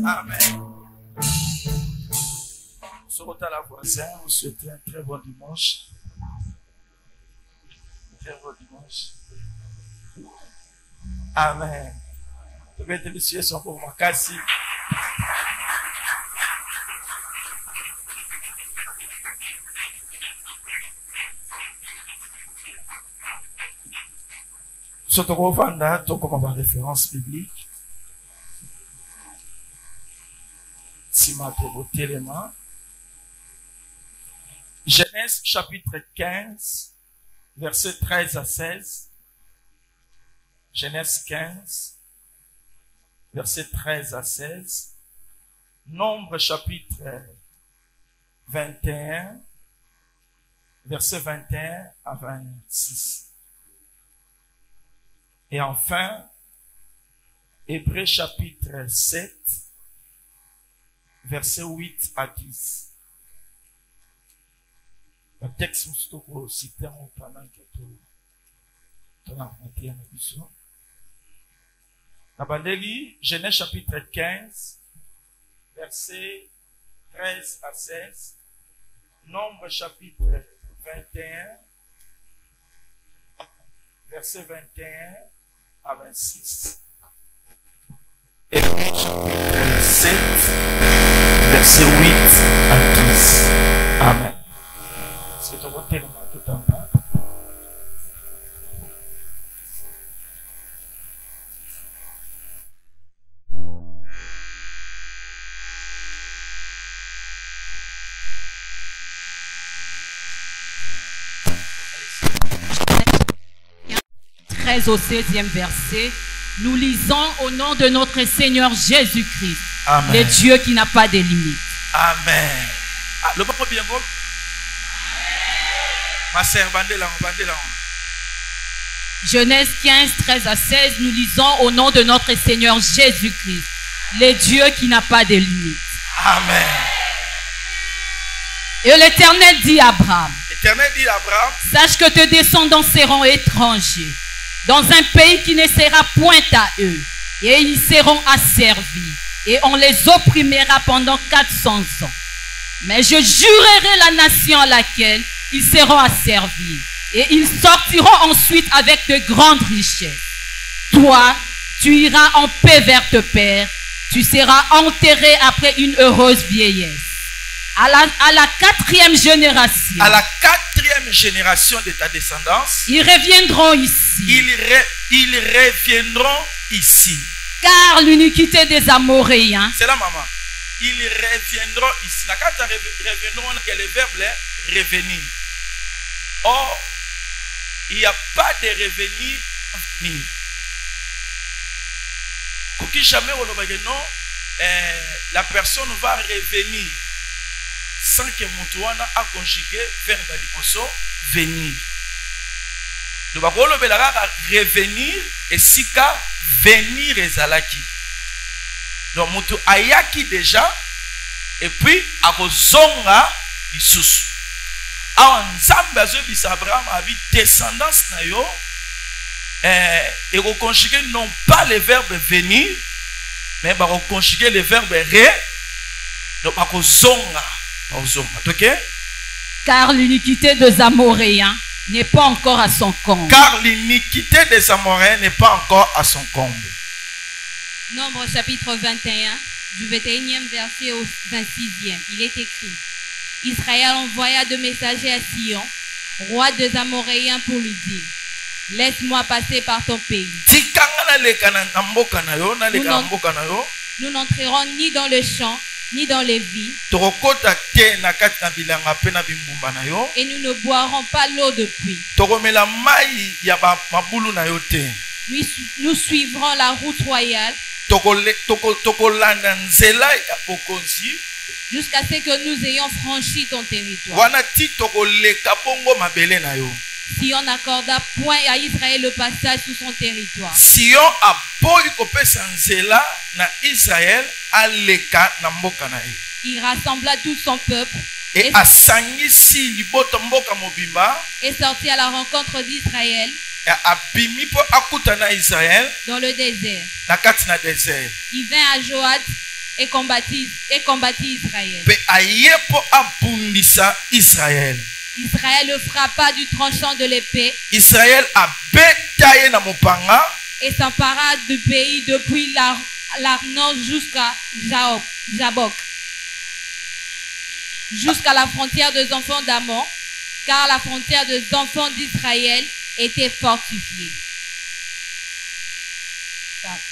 Amen. Sur la voisin, vous souhaitez un très bon dimanche. Très bon dimanche. Amen. Peut-être les cieux sont pour moi. Cassi. Surtout qu'on va là, comme ma référence biblique. Si ma voté les mains. Genèse chapitre 15, versets 13 à 16. Genèse 15, versets 13 à 16. Nombre chapitre 21, versets 21 à 26. Et enfin, Hébreux chapitre 7, versets 8 à 10. Le texte est cité pendant que tu as monté à l'émission. Genèse chapitre 15, versets 13 à 16. Nombre chapitre 21, verset 21 à 26. Et chapitre 7, verset 8 à 10. Amen. C'est ton côté le matin tout en bas. Au 16e verset, nous lisons au nom de notre Seigneur Jésus-Christ, le Dieu qui n'a pas de limite. Amen. Ah, le papa bien beau. Ma sœur, bandez-la. Genèse 15, 13 à 16, nous lisons au nom de notre Seigneur Jésus-Christ, le Dieu qui n'a pas de limite. Amen. Et l'Éternel dit à Abraham, sache que tes descendants seront étrangers dans un pays qui ne sera point à eux, et ils seront asservis, et on les opprimera pendant 400 ans. Mais je jurerai la nation à laquelle ils seront asservis, et ils sortiront ensuite avec de grandes richesses. Toi, tu iras en paix vers ton père, tu seras enterré après une heureuse vieillesse. À la quatrième génération. À la quatrième génération de ta descendance. Ils reviendront ici. Ils reviendront ici. Car l'iniquité des Amoréens. C'est là, maman. Ils reviendront ici. La carte reviendront, il y a le verbe revenir. Or, il n'y a pas de revenir. Qui jamais non, la personne va revenir sans que Moutouana a conjugué verbe d'aliposo venir. Le bakolo belara revenir et sika venir ezalaki. Donc Moutou ayaki déjà et puis akozonga lisusu. A nzambe azobisa Abraham abi descendance na yo et reconjuguer non pas le verbe venir mais reconjuguer le verbe re. Donc akozonga. Okay? Car l'iniquité des Amoréens n'est pas encore à son comble. Car l'iniquité des Amoréens n'est pas encore à son comble. Nombre chapitre 21, du 21e verset au 26e, il est écrit: Israël envoya deux messagers à Sion, roi des Amoréens, pour lui dire: laisse-moi passer par ton pays. Nous n'entrerons ni dans le champ ni dans les vies, et nous ne boirons pas l'eau de pluie. Nous suivrons la route royale jusqu'à ce que nous ayons franchi ton territoire. Sion n'accorda point à Israël le passage sous son territoire. Sion a boy kopesa nzela na Israël aleka na mboka na ye. Il rassembla tout son peuple et asangisi liboto mboka mobimba et sortit à la rencontre d'Israël abimi po akuta na Israël dans le désert. Na kati na désert. Il vint à Joad et combattit Israël. Pe ayepo abundisa Israël. Israël le frappa du tranchant de l'épée Israël a betaye na mopanga et s'empara du pays depuis l'Arnon jusqu'à Jabok, jusqu'à la frontière des enfants d'Ammon, car la frontière des enfants d'Israël était fortifiée.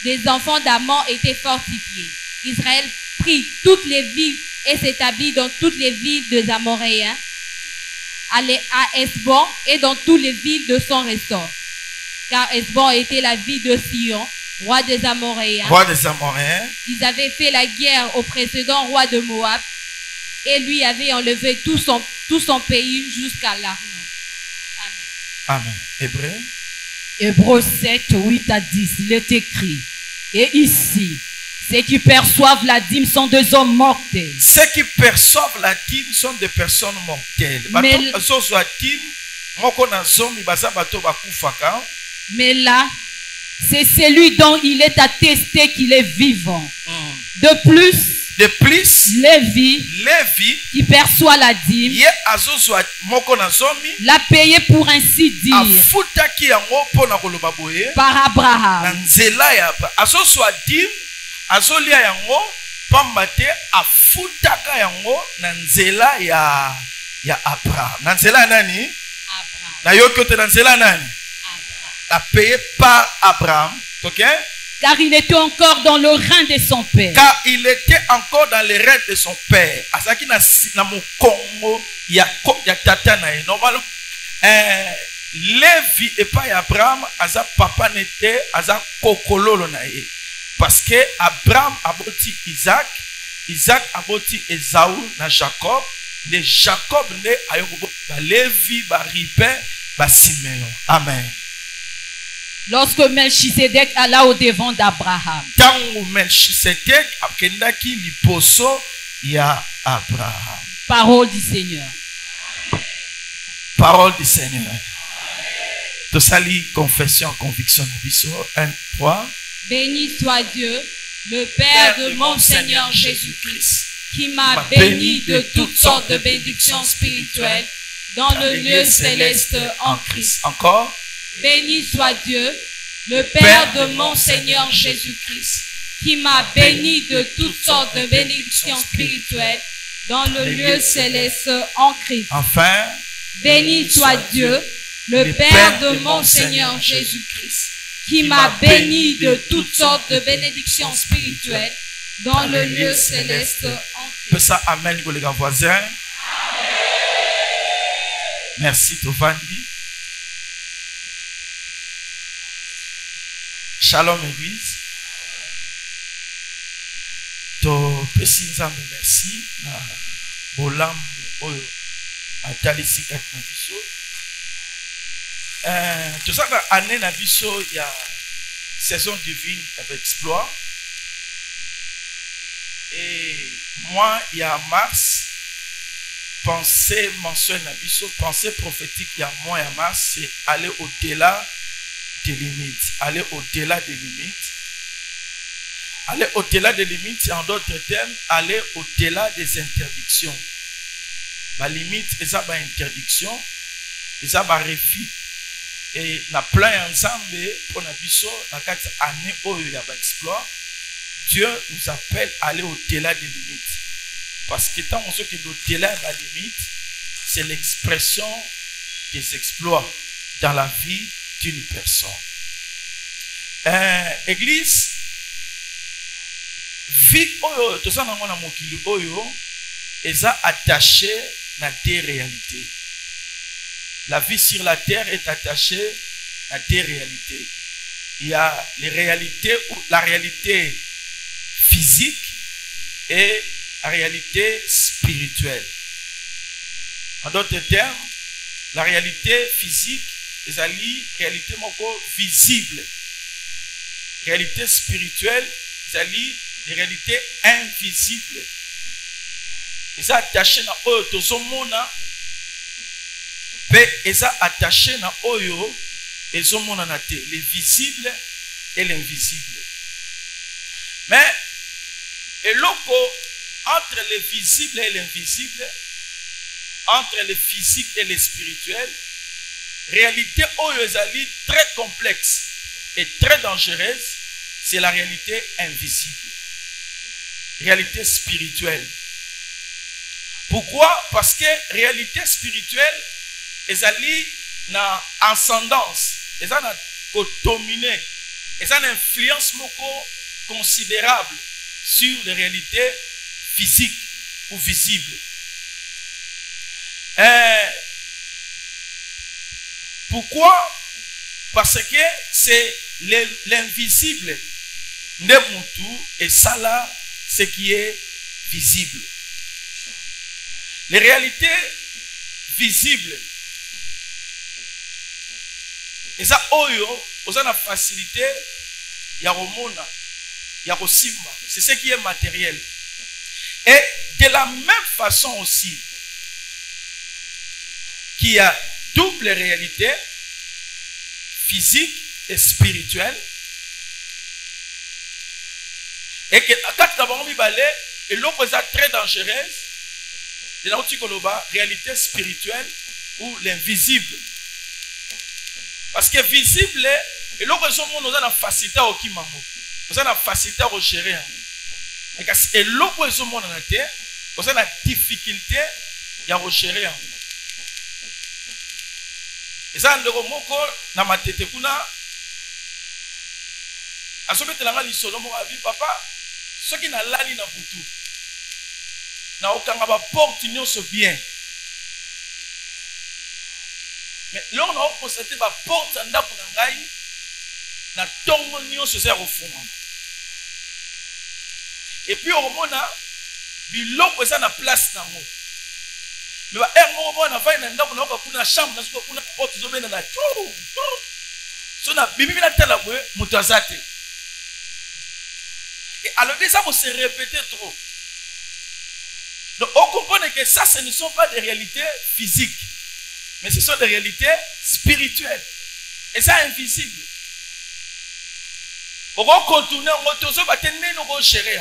Des enfants d'Ammon étaient fortifiés. Israël prit toutes les villes et s'établit dans toutes les villes des Amoréens, à Hesbon et dans toutes les villes de son ressort. Car Hesbon était la ville de Sion, roi des Amoréens. Ils avaient fait la guerre au précédent roi de Moab et lui avait enlevé tout son pays jusqu'à l'Arnon. Amen. Hébreu. Hébreux 7, 8 à 10, il est écrit. Et ici, ceux qui perçoivent la dîme sont des hommes mortels. Ceux qui perçoivent la dîme sont des personnes mortelles. Mais là, c'est celui dont il est attesté qu'il est vivant. De plus, Lévi, qui perçoit la dîme, l'a payé pour ainsi dire par Abraham. Azolia yango pambate afutaka yango na nzela ya Abraham. Na nzela nani? Abraham. Na yokote na nzela nani? A payé par Abraham. OK? Car il était encore dans le rein de son père. Car il était encore dans les reins de son père. Asaki na mokongo ya tata na ye. Normalement Lévi et pas Abraham aza papa nete aza kokololo na ye. Parce que Abraham a bâti Isaac, Isaac a bâti Esaü na Jacob, les Jacob né a Lévi, Ribin, Siméon. Amen. Lorsque Melchisedec alla au devant d'Abraham. Tant Melchisedec a kendaki liposo ya Abraham. Parole du Seigneur. Parole du Seigneur. De sali confession, conviction, 1, 3. Béni soit Dieu, le Père de mon Seigneur Jésus-Christ, qui m'a béni de toutes sortes de bénédictions spirituelles dans le lieu céleste en Christ. Encore. Béni soit Dieu, le Père de mon Seigneur Jésus-Christ, qui m'a béni de toutes sortes de bénédictions spirituelles dans le lieu céleste en Christ. Enfin, béni soit Dieu, le Père de mon Seigneur Jésus-Christ, qui m'a béni de toutes sortes de bénédictions spirituelles dans le lieu céleste en Christ. Ça, amen, les voisins. Merci, Tovandi. Shalom, Église. To pesi nzambe merci na bolam oyo atalisi kati na biso. Toza na année na biso ya saison divine avec exploit. Et moi, il y a mars, pensée mensuelle na biso, pensée prophétique, il y a mois, il y a mars, c'est aller au-delà des limites. Aller au-delà des limites. Aller au-delà des limites, en d'autres termes, aller au-delà des interdictions. La limite, c'est ça, interdiction, c'est ça, refus. Et la plein ensemble, pour la biso, la 4 années où il y a exploit, Dieu nous appelle à aller au-delà des limites. Parce que tant on sait que l'au-delà de la limite, c'est l'expression des exploits dans la vie d'une personne. Église, vie oyo, tout ça dans mon mokili oyo, est attaché à des réalités. La vie sur la terre est attachée à des réalités. Il y a les réalités, la réalité physique et la réalité spirituelle. En d'autres termes, la réalité physique est la réalité visible. Réalité spirituelle est la réalité invisible. Ils ont attaché à eux, ils sont attachés à eux, ils ont les visibles et l'invisible. Mais Et loco, entre le visible et l'invisible, entre le physique et le spirituel, réalité oyezali très complexe et très dangereuse, c'est la réalité invisible. Réalité spirituelle. Pourquoi? Parce que réalité spirituelle, ezali na ascendance, ezali na dominé, ezali na influence moko considérable sur les réalités physiques ou visibles. Pourquoi? Parce que c'est l'invisible. Nemutu et ça là, ce qui est visible. Les réalités visibles. Et ça, oyo, on a la facilité, il y a romona, il y a simba. C'est ce qui est matériel. Et de la même façon aussi, qu'il y a double réalité, physique et spirituelle, et que quand nous avons mis balai, et l'autre est très dangereuse, de la réalité spirituelle ou l'invisible. Parce que visible, et l'autre nous a la facilité au kimango, nous a la facilité à gérer. Et l'autre nous a la difficulté à gérer. Et ça, nous avons ma tête kuna. À ce moment-là, il dit, papa, ce qui n'a pas na butu, n'a aucun porte se bien. Mais là, on a constaté que la porte n'a tombe se sert au fond. Et puis, on a l'autre ça na place dans moi. Mais on a fait une chambre, on a porte na so na bibi na tala bwe mutazate. Et alors ça on se répéter trop. Donc on comprend que ça ce ne sont pas des réalités physiques, mais ce sont des réalités spirituelles. Et ça invisible. On va contourner en moto so batene no gérer.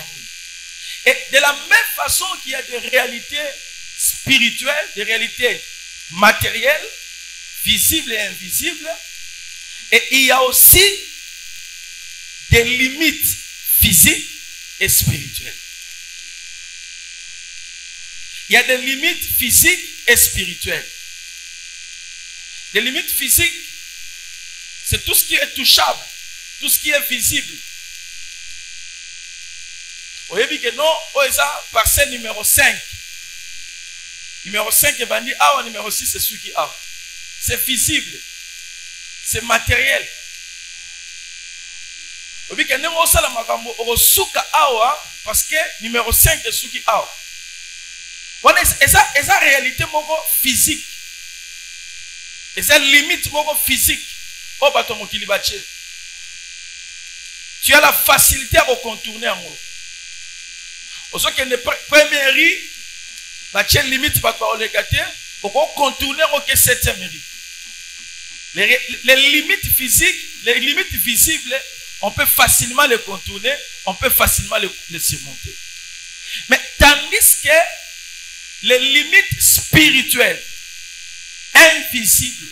Et de la même façon qu'il y a des réalités spirituelles, des réalités matérielles, visibles et invisibles, et il y a aussi des limites physiques et spirituelles. Il y a des limites physiques et spirituelles. Les limites physiques, c'est tout ce qui est touchable, tout ce qui est visible. Vous voyez que non, ça, parcelle numéro 5. Numéro 5 est bandit, ah, numéro 6 c'est celui qui a. C'est visible. C'est matériel. Vous voyez que non, ça, la magambo, suka awa, parce que numéro 5 est celui qui a. Voilà, et ça, réalité, mogo physique. Et ça, limite, mogo physique. Oh, bato mokilibache. Tu as la facilité à recontourner en haut. Au sens que les premières riz, bache limite, bato olegate, pour contourner au 7e riz. Les limites physiques, les limites visibles, on peut facilement les contourner, on peut facilement les surmonter. Mais tandis que les limites spirituelles, invisibles,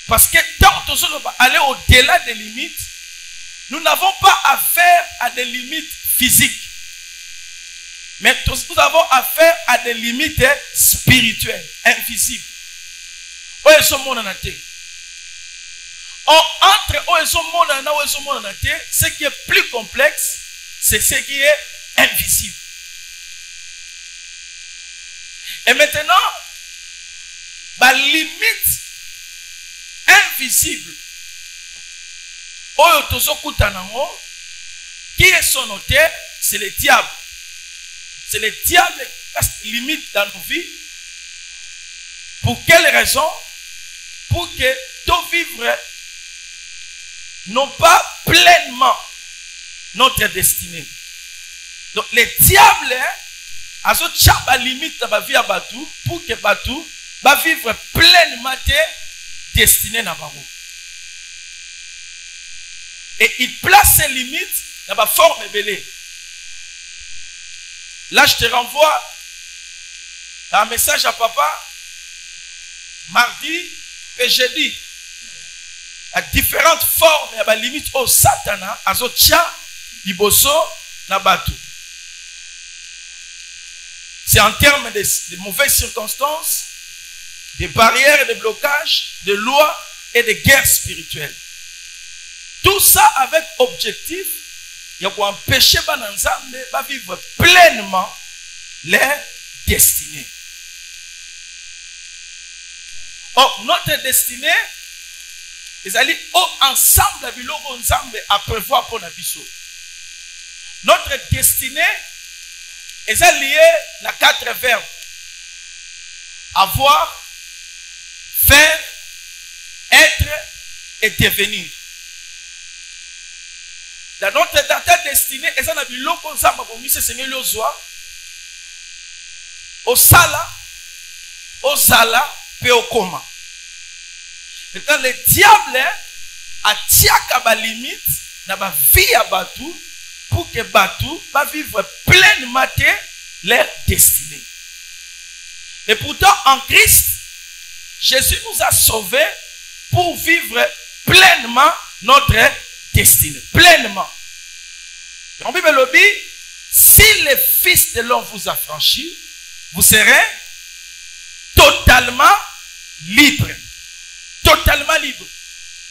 parce que tant que nous va aller au-delà des limites, nous n'avons pas affaire à des limites physiques, mais nous avons affaire à des limites spirituelles, invisibles. Entre ce qui est plus complexe, c'est ce qui est invisible. Et maintenant, la limite invisible, qui est son auteur, c'est le diable. C'est le diable qui limite dans nos vies. Pour quelle raison? Pour que tout vivre non pas pleinement notre destinée. Donc le diable a ce limite dans la vie à Batou pour que Batou va vivre pleinement destinée dans la vie. Et il place ses limites dans la forme belée. Là, je te renvoie à un message à papa, mardi et jeudi, à différentes formes et à la limite au satana, à zotia, liboso, nabatu. C'est en termes de mauvaises circonstances, de barrières et de blocages, de lois et de guerres spirituelles. Tout ça avec objectif, il y a quoi empêcher Bananzambe de vivre pleinement leur destinée. Or, notre destinée, ils allaient ensemble à prévoir pour Nabiso. Notre destinée est liée à 4 verbes. Avoir, faire, être et devenir. Dans notre destinée, et ça n'a vu l'eau comme ça, pour nous, c'est Seigneur le soir. Au sala, au zala, et au coma. Maintenant, le diable a tiaka ba limite, n'a ba vie à Batou, pour que Batou va vivre pleinement leur destinée. Et pourtant, en Christ, Jésus nous a sauvés pour vivre pleinement notre destinée. Pleinement. En Bible le dit, si le Fils de l'homme vous a franchi, vous serez totalement libre. Totalement libre.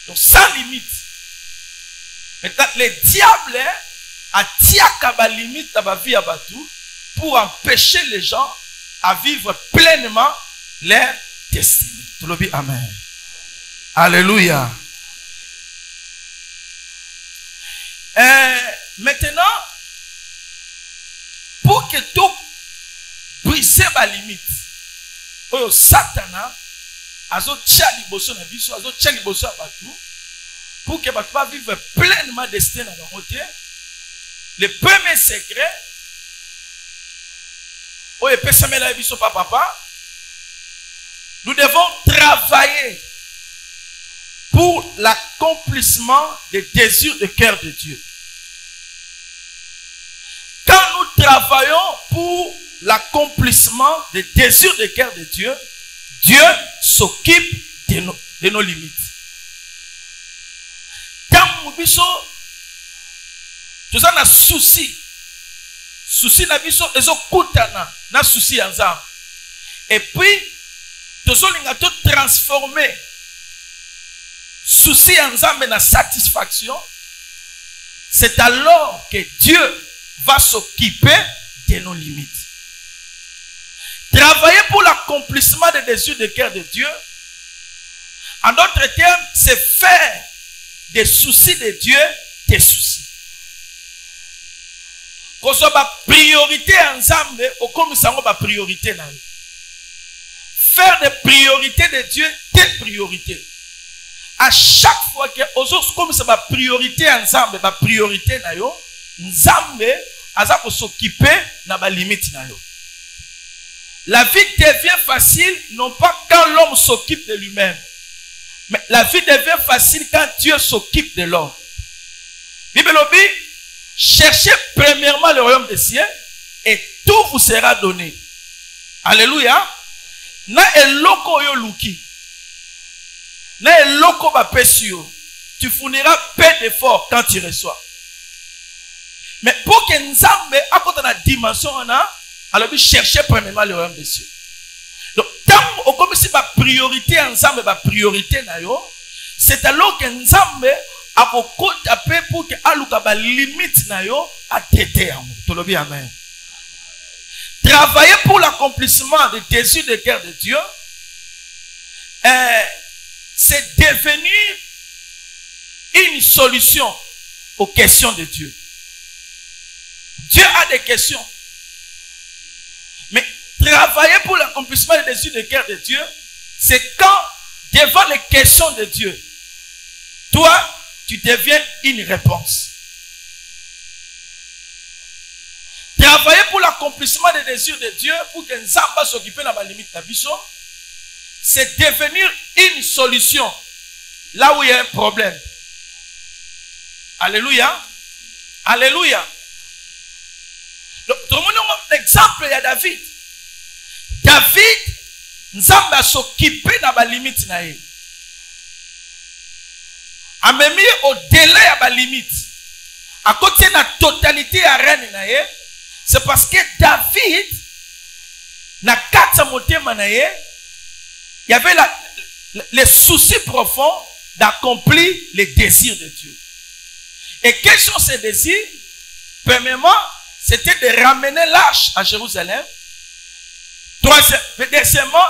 Donc sans limite. Maintenant, le diable a tiaka limite dans la vie à Batou pour empêcher les gens à vivre pleinement leur destinée. Tout le monde, amen. Alléluia. Maintenant, pour que tout brise ma limite, Satana azo tia liboso na biso, azo tia liboso à Batou, pour que Batou va vivre pleinement destiné dans notre côté. Le premier secret, nous devons travailler pour l'accomplissement des désirs du cœur de Dieu. Quand nous travaillons pour l'accomplissement des désirs du cœur de Dieu, Dieu s'occupe de nos limites. Quand nous avons un souci, souci na biso ezokutana na souci ya nzambe. Et puis tozolinga to transformer souci ya nzambe na satisfaction. C'est alors que Dieu va s'occuper de nos limites. Travailler pour l'accomplissement des désirs du cœur de Dieu, en d'autres termes, c'est faire des soucis de Dieu des soucis. Qu'on soit ma priorité ensemble, au comme ça, ma priorité. Faire des priorités de Dieu des priorités. À chaque fois que, comme ça, ma priorité ensemble, ma priorité, Nzambe, aza pour s'occuper na ba limite na yo. La vie devient facile, non pas quand l'homme s'occupe de lui-même, mais la vie devient facile quand Dieu s'occupe de l'homme. Bible dit, cherchez premièrement le royaume des cieux et tout vous sera donné. Alléluia. Na eloko yo luki. Na eloko ba pesio. Tu fourniras peu d'efforts quand tu reçois. Mais pour que Nzambe à côté de la dimension on a, alors cherchez premièrement le royaume des cieux. Donc tant on commence par priorité Nzambe ba priorité na yo, c'est alors que Nzambe a beaucoup tapé pour que aluka ba limite na yo a tété en tout le bien amen. Travailler pour l'accomplissement des désirs de cœur de Dieu, c'est devenir une solution aux questions de Dieu. Dieu a des questions. Mais travailler pour l'accomplissement des désirs de cœur de Dieu, c'est quand, devant les questions de Dieu, toi, tu deviens une réponse. Travailler pour l'accomplissement des désirs de Dieu, pour que Nzamba s'occupe de la limite de Biso, c'est devenir une solution là où il y a un problème. Alléluia. Alléluia. Donc, tout le monde a un exemple, il y a David. David, Nzamba s'occuper dans la limite. A même au-delà de la limite. À côté de la totalité de la reine, c'est parce que David, dans 4 montées, il y avait les soucis profonds d'accomplir les désirs de Dieu. Et quels sont ces désirs? Premièrement, c'était de ramener l'arche à Jérusalem. Deuxièmement,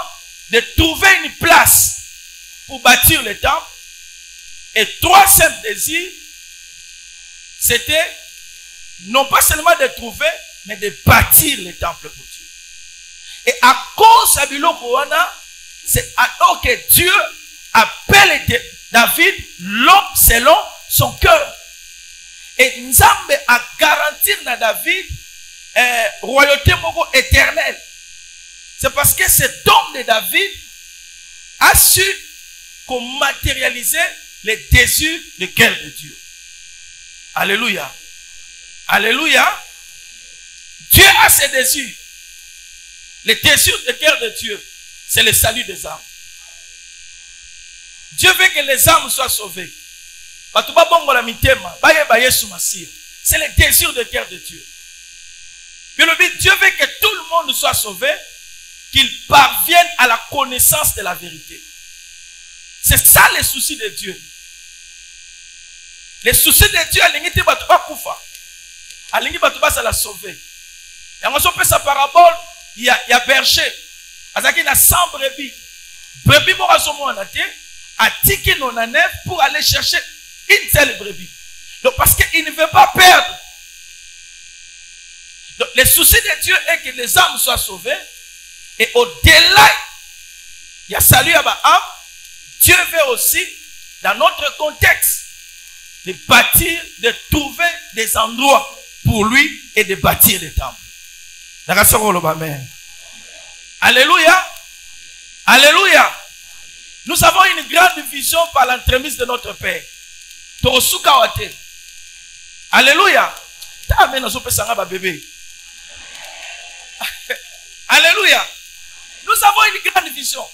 de trouver une place pour bâtir le temple. Et troisième désir, c'était non pas seulement de trouver, mais de bâtir le temple pour Dieu. Et à cause de Bilokoana, c'est alors que Dieu appelle David l'homme selon son cœur. Et Nzambe a garanti à David royauté éternelle. C'est parce que cet homme de David a su matérialiser les désirs du cœur de Dieu. Alléluia. Alléluia. Dieu a ses désirs. Les désirs du cœur de Dieu, c'est le salut des âmes. Dieu veut que les âmes soient sauvées. C'est le désir du cœur de Dieu. Dieu veut que tout le monde soit sauvé, qu'il parvienne à la connaissance de la vérité. C'est ça le souci de Dieu. Le souci de Dieu, c'est la sauver. Et on peut sa parabole, il y a berger. Il y a 100 brebis. Brebis, a tiqué non à neuf pour aller chercher une seule brebis. Donc, parce qu'il ne veut pas perdre. Donc, le souci de Dieu est que les âmes soient sauvées. Et au-delà, il y a salut à l'âme. Dieu veut aussi, dans notre contexte, de bâtir, de trouver des endroits pour lui et de bâtir des temples. Alléluia. Alléluia. Nous avons une grande vision par l'entremise de notre Père. Alléluia. Alléluia. Nous avons une grande vision.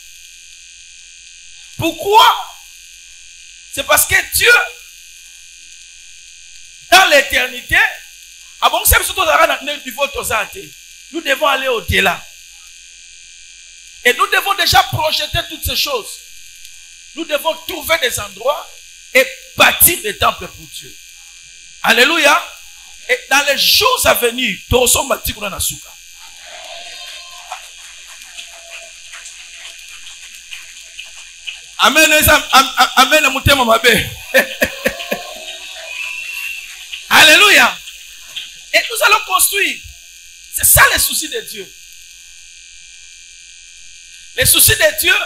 Pourquoi? C'est parce que Dieu, dans l'éternité, nous devons aller au-delà. Et nous devons déjà projeter toutes ces choses. Nous devons trouver des endroits et bâtir des temples pour Dieu. Alléluia. Et dans les jours à venir, nous sommes bâtis pour la souka. Amen. Amen. Alléluia. Et nous allons construire. C'est ça le souci de Dieu. Le souci de Dieu,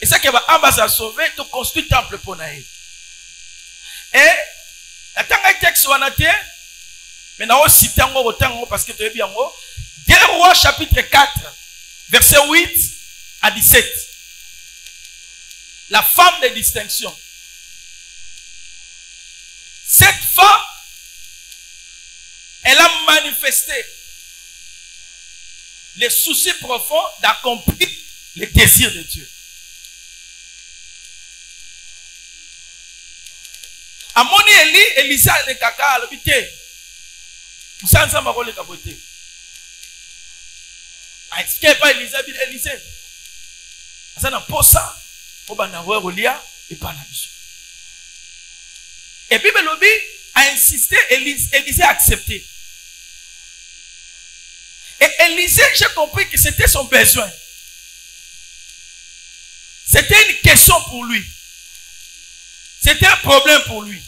et ça qui va ambassadeur sauver, de construire un temple pour nous. Et, la tanga texte wanate, mais nous avons cité parce que tu es bien. 2 Rois chapitre 4, verset 8 à 17. La femme de distinction. Cette femme, elle a manifesté les soucis profonds d'accomplir les désirs de Dieu. Amoni Eli, Elisa le kaka l'habité. Vous savez ça, ma rôle est à côté. Est-ce qu'il n'y a pas Elisa, Elisa? Ça n'a pas ça. Et puis Belobi a insisté, Élisée a accepté. Et Élisée, j'ai compris que c'était son besoin. C'était une question pour lui. C'était un problème pour lui.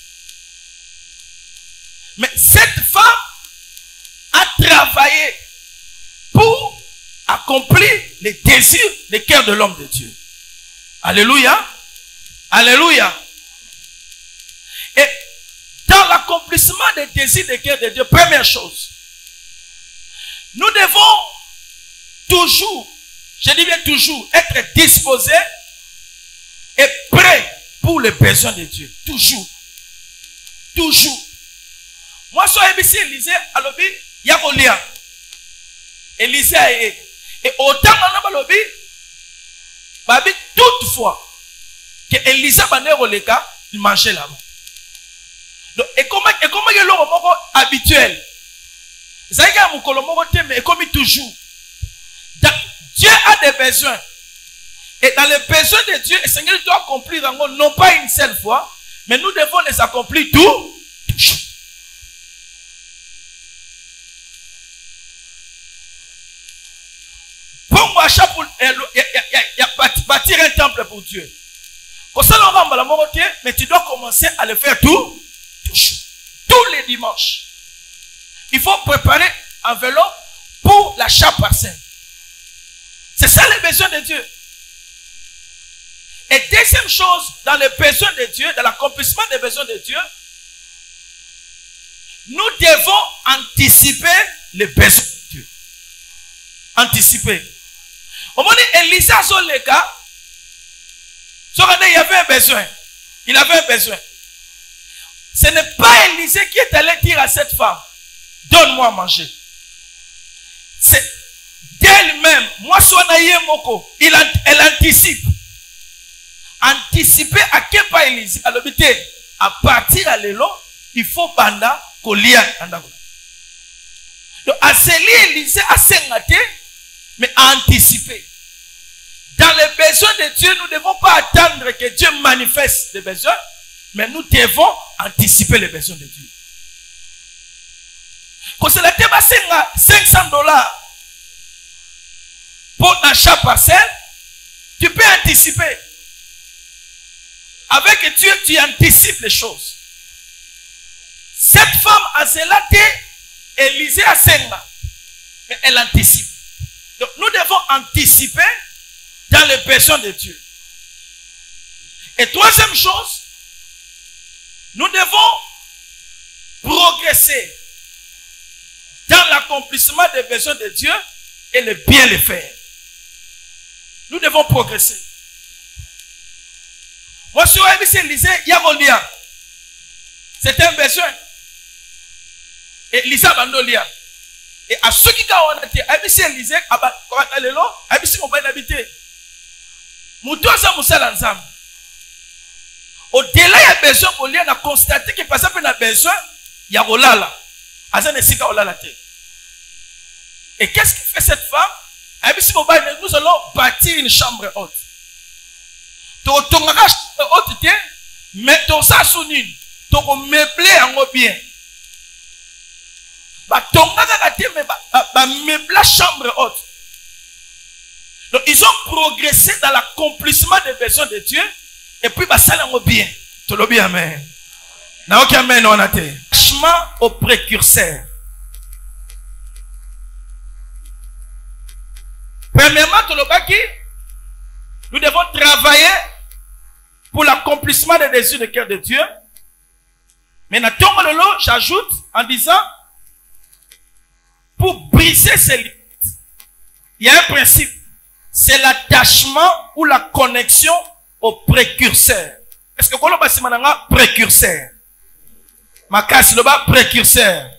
Mais cette femme a travaillé pour accomplir les désirs du cœur de l'homme de Dieu. Alléluia. Alléluia. Et dans l'accomplissement des désirs du cœur de Dieu, première chose, nous devons toujours, je dis bien toujours, être disposés et prêts pour les besoins de Dieu. Toujours. Toujours. Moi, sur ABC Élysée, à l'obé, il y a Golia. Élisée a été. Et autant dans le lobby, toutefois, que Élisée a cas, il mangeait là-bas. Donc, et comment il y a l'homme habituel? Ça y est, mon colombo, mais comme toujours. Dieu a des besoins. Et dans les besoins de Dieu, le Seigneur doit accomplir non pas une seule fois, mais nous devons les accomplir tout. Pour bâtir un temple pour Dieu. Mais tu dois commencer à le faire tous les dimanches. Il faut préparer un vélo pour l'achat parcelle. C'est ça les besoins de Dieu. Et deuxième chose, dans les besoins de Dieu, dans l'accomplissement des besoins de Dieu, nous devons anticiper les besoins de Dieu. Anticiper. Au moment où Élisée a son cas, il y avait un besoin. Il avait un besoin. Ce n'est pas Élisée qui est allé dire à cette femme, donne-moi à manger. C'est d'elle-même. Moi, elle anticipe. Anticiper à quel pas Élisée. Alors, à partir de l'élo, il faut banda kolia. Donc, à ce Élisée a sengaté, mais à anticiper. Dans les besoins de Dieu, nous ne devons pas attendre que Dieu manifeste les besoins, mais nous devons anticiper les besoins de Dieu. Quand c'est la thème à $500 pour l'achat parcelle, tu peux anticiper. Avec Dieu, tu anticipes les choses. Cette femme a zélaté, Élisée a senga, mais elle anticipe. Donc nous devons anticiper dans les besoins de Dieu. Et troisième chose, nous devons progresser dans l'accomplissement des besoins de Dieu et le bien les faire. Nous devons progresser. Moi, si Élisée lisait, il y a mon lien. C'était un besoin. Et Élisée abandonne le lien. Et à ceux qui ont été, Élisée lisait, Élisée m'a pas habité. Moutou ça moussala ensemble. Au-delà, il y a besoin qu'on a constaté que par exemple, il y a besoin, il y a olala. Azan ne sika olala te. Et qu'est-ce que fait cette femme? Nous allons bâtir une chambre haute. Ton haute, mais ton sa sounine, ton meublé en bien. Ton meublé chambre haute. Donc ils ont progressé dans l'accomplissement des besoins de Dieu. Et puis ça l'en bien. Tu l'as bien, amen. N'a aucun amen, on a été. Attachement au précurseur. Premièrement, nous devons travailler pour l'accomplissement des désirs de cœur de Dieu. Mais j'ajoute en disant, pour briser ces limites, il y a un principe. C'est l'attachement ou la connexion au précurseur. Est-ce que vous avez précurseur? Ma casse le bas précurseur.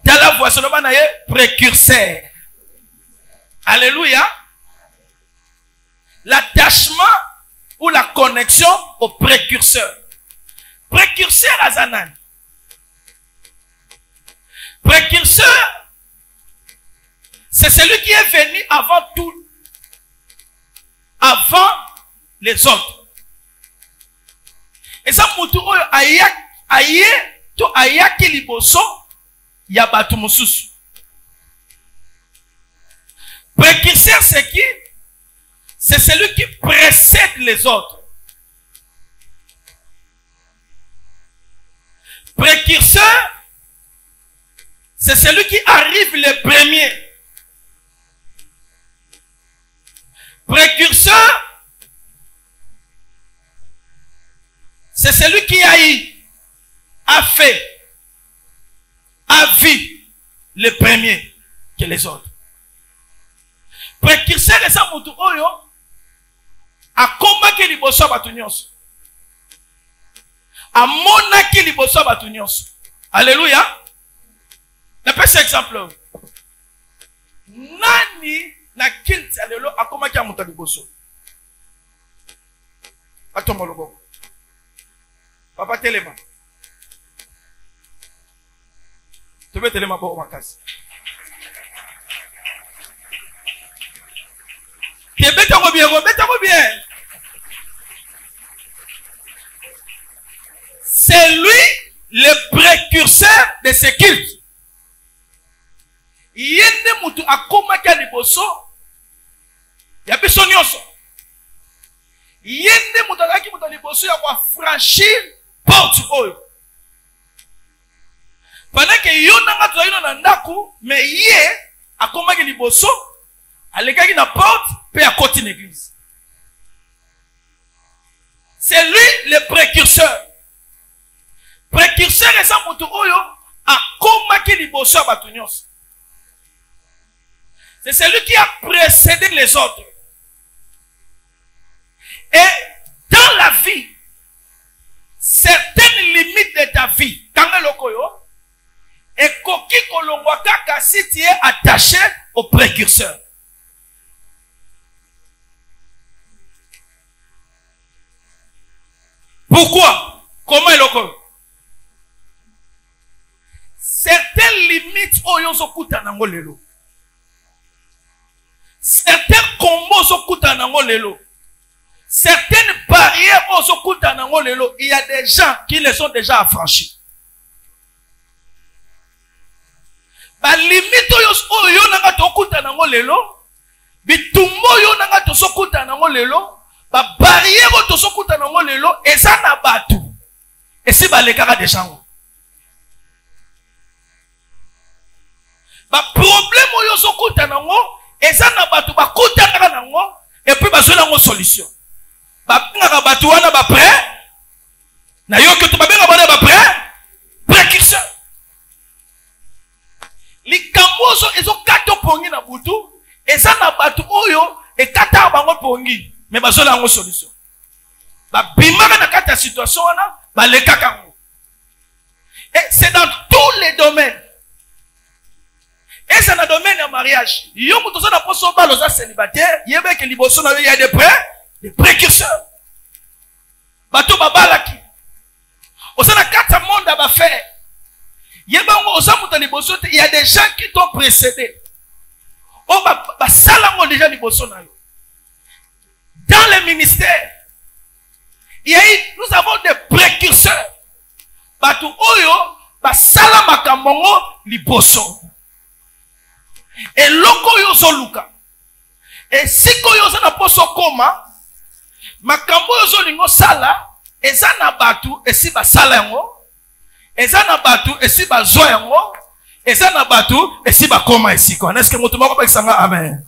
Dans la voix, le précurseur. Alléluia. L'attachement ou la connexion au précurseur. Précurseur à Zanan. Précurseur, c'est celui qui est venu avant tout. Avant les autres. Et ça, Moutouro, ayaki liboso, yabatu mususu. Précurseur, c'est qui? C'est celui qui précède les autres. Précurseur, c'est celui qui arrive le premier. Précurseur, c'est celui qui a fait, a vu le premier que les autres. Précurseur de ça, a combattu les bossons à Batunios. A monaki les bossons à Batunios. Alléluia. Je peux cet exemple. Nani na kilt ya lelo akomaki ya moto liboso. Atomba loboko. Papa telema. Tobe telema bo makasi. Bêta-moi bien. C'est lui le précurseur de ce culte. Yende mutu akomaki liboso ya biso nyonso. Yende mutu akaki mutu liboso ya kwa franchir porte oyo. Pendant que yo nanga toyino na ndaku, mais ye akomaki liboso, alekaki na porte pe à côté de l'église. C'est lui le précurseur. Précurseur et ça mutu oyo akomaki liboso batu nyonso. C'est celui qui a précédé les autres. Et dans la vie, certaines limites de ta vie, quand et koki kolongwaka si tu es attaché au précurseur. Pourquoi? Comment il est? Certaines limites oyo sokuta nango lelo. Certains combos sokuta nango lelo. Certaines barrières sokuta nango lelo. Il y a des gens qui les sont déjà affranchis. Ba limite oyo nanga tokuta nango lelo. Bitumbo oyo nanga tosokuta nango lelo. Ba barrière tosokuta nango lelo. Eza na batu. Et si ba lekaka des gens. Ba problème oyo sokuta nango. Et ça n'a pas tout bas et puis bah une solution. Bah batu wana ba prêt. Na yo que tu ba bien ba prêt. Précurseur. Li kamoso ezo kato pongi na butu. Et ça n'a pas tout oyo et kata bango pongi. Mais bah une solution. Bah bimaka na kata situation wana ba le kakango. Et c'est dans tous les domaines. Et c'est dans le domaine du mariage. Il y a des célibataires, il y a des précurseurs. Bateau babalaki. Au sein de 4 mondes à faire. Il y a des gens qui t'ont précédé. Oh, déjà dans les ministères, nous avons des précurseurs. Bateau oyo, basalamakambo liboso. Et loko yo so luka. Et si ko yo so na poso koma, makambo yo so lingo sala, eza na batu esi ba sala yango, eza na batu esi ba zo yango, eza na batu esi ba koma esi ko. Est-ce que mutu moko pa kisanga amen?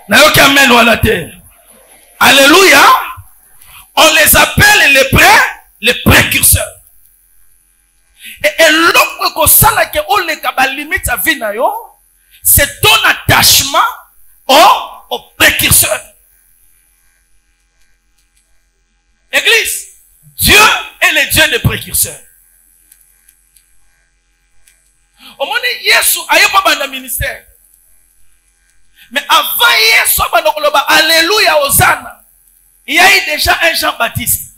Na yo ki amen wala te. Alléluia. On les appelle les précurseurs. Et loko ko sala ke o le ka ba limite sa vie na yo. C'est ton attachement au précurseur. Église, Dieu est le Dieu des précurseurs. Au moment où Yesu a eu pas de ministère. Mais avant Yesu a eu Alléluia, Hosanna. Il y a eu déjà un Jean-Baptiste.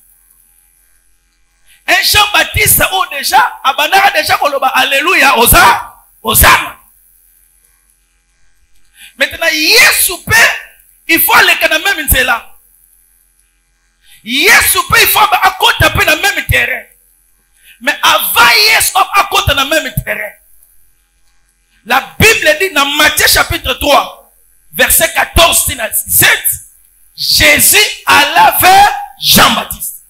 Un Jean-Baptiste où déjà, a déjà Alléluia, Hosanna. Maintenant, Yesu il faut aller dans le même terrain. Yesu il faut à côté dans le même terrain. Mais avant Yesu à côté dans le même terrain. La Bible dit dans Matthieu chapitre 3, verset 14-17, Jésus alla vers Jean-Baptiste.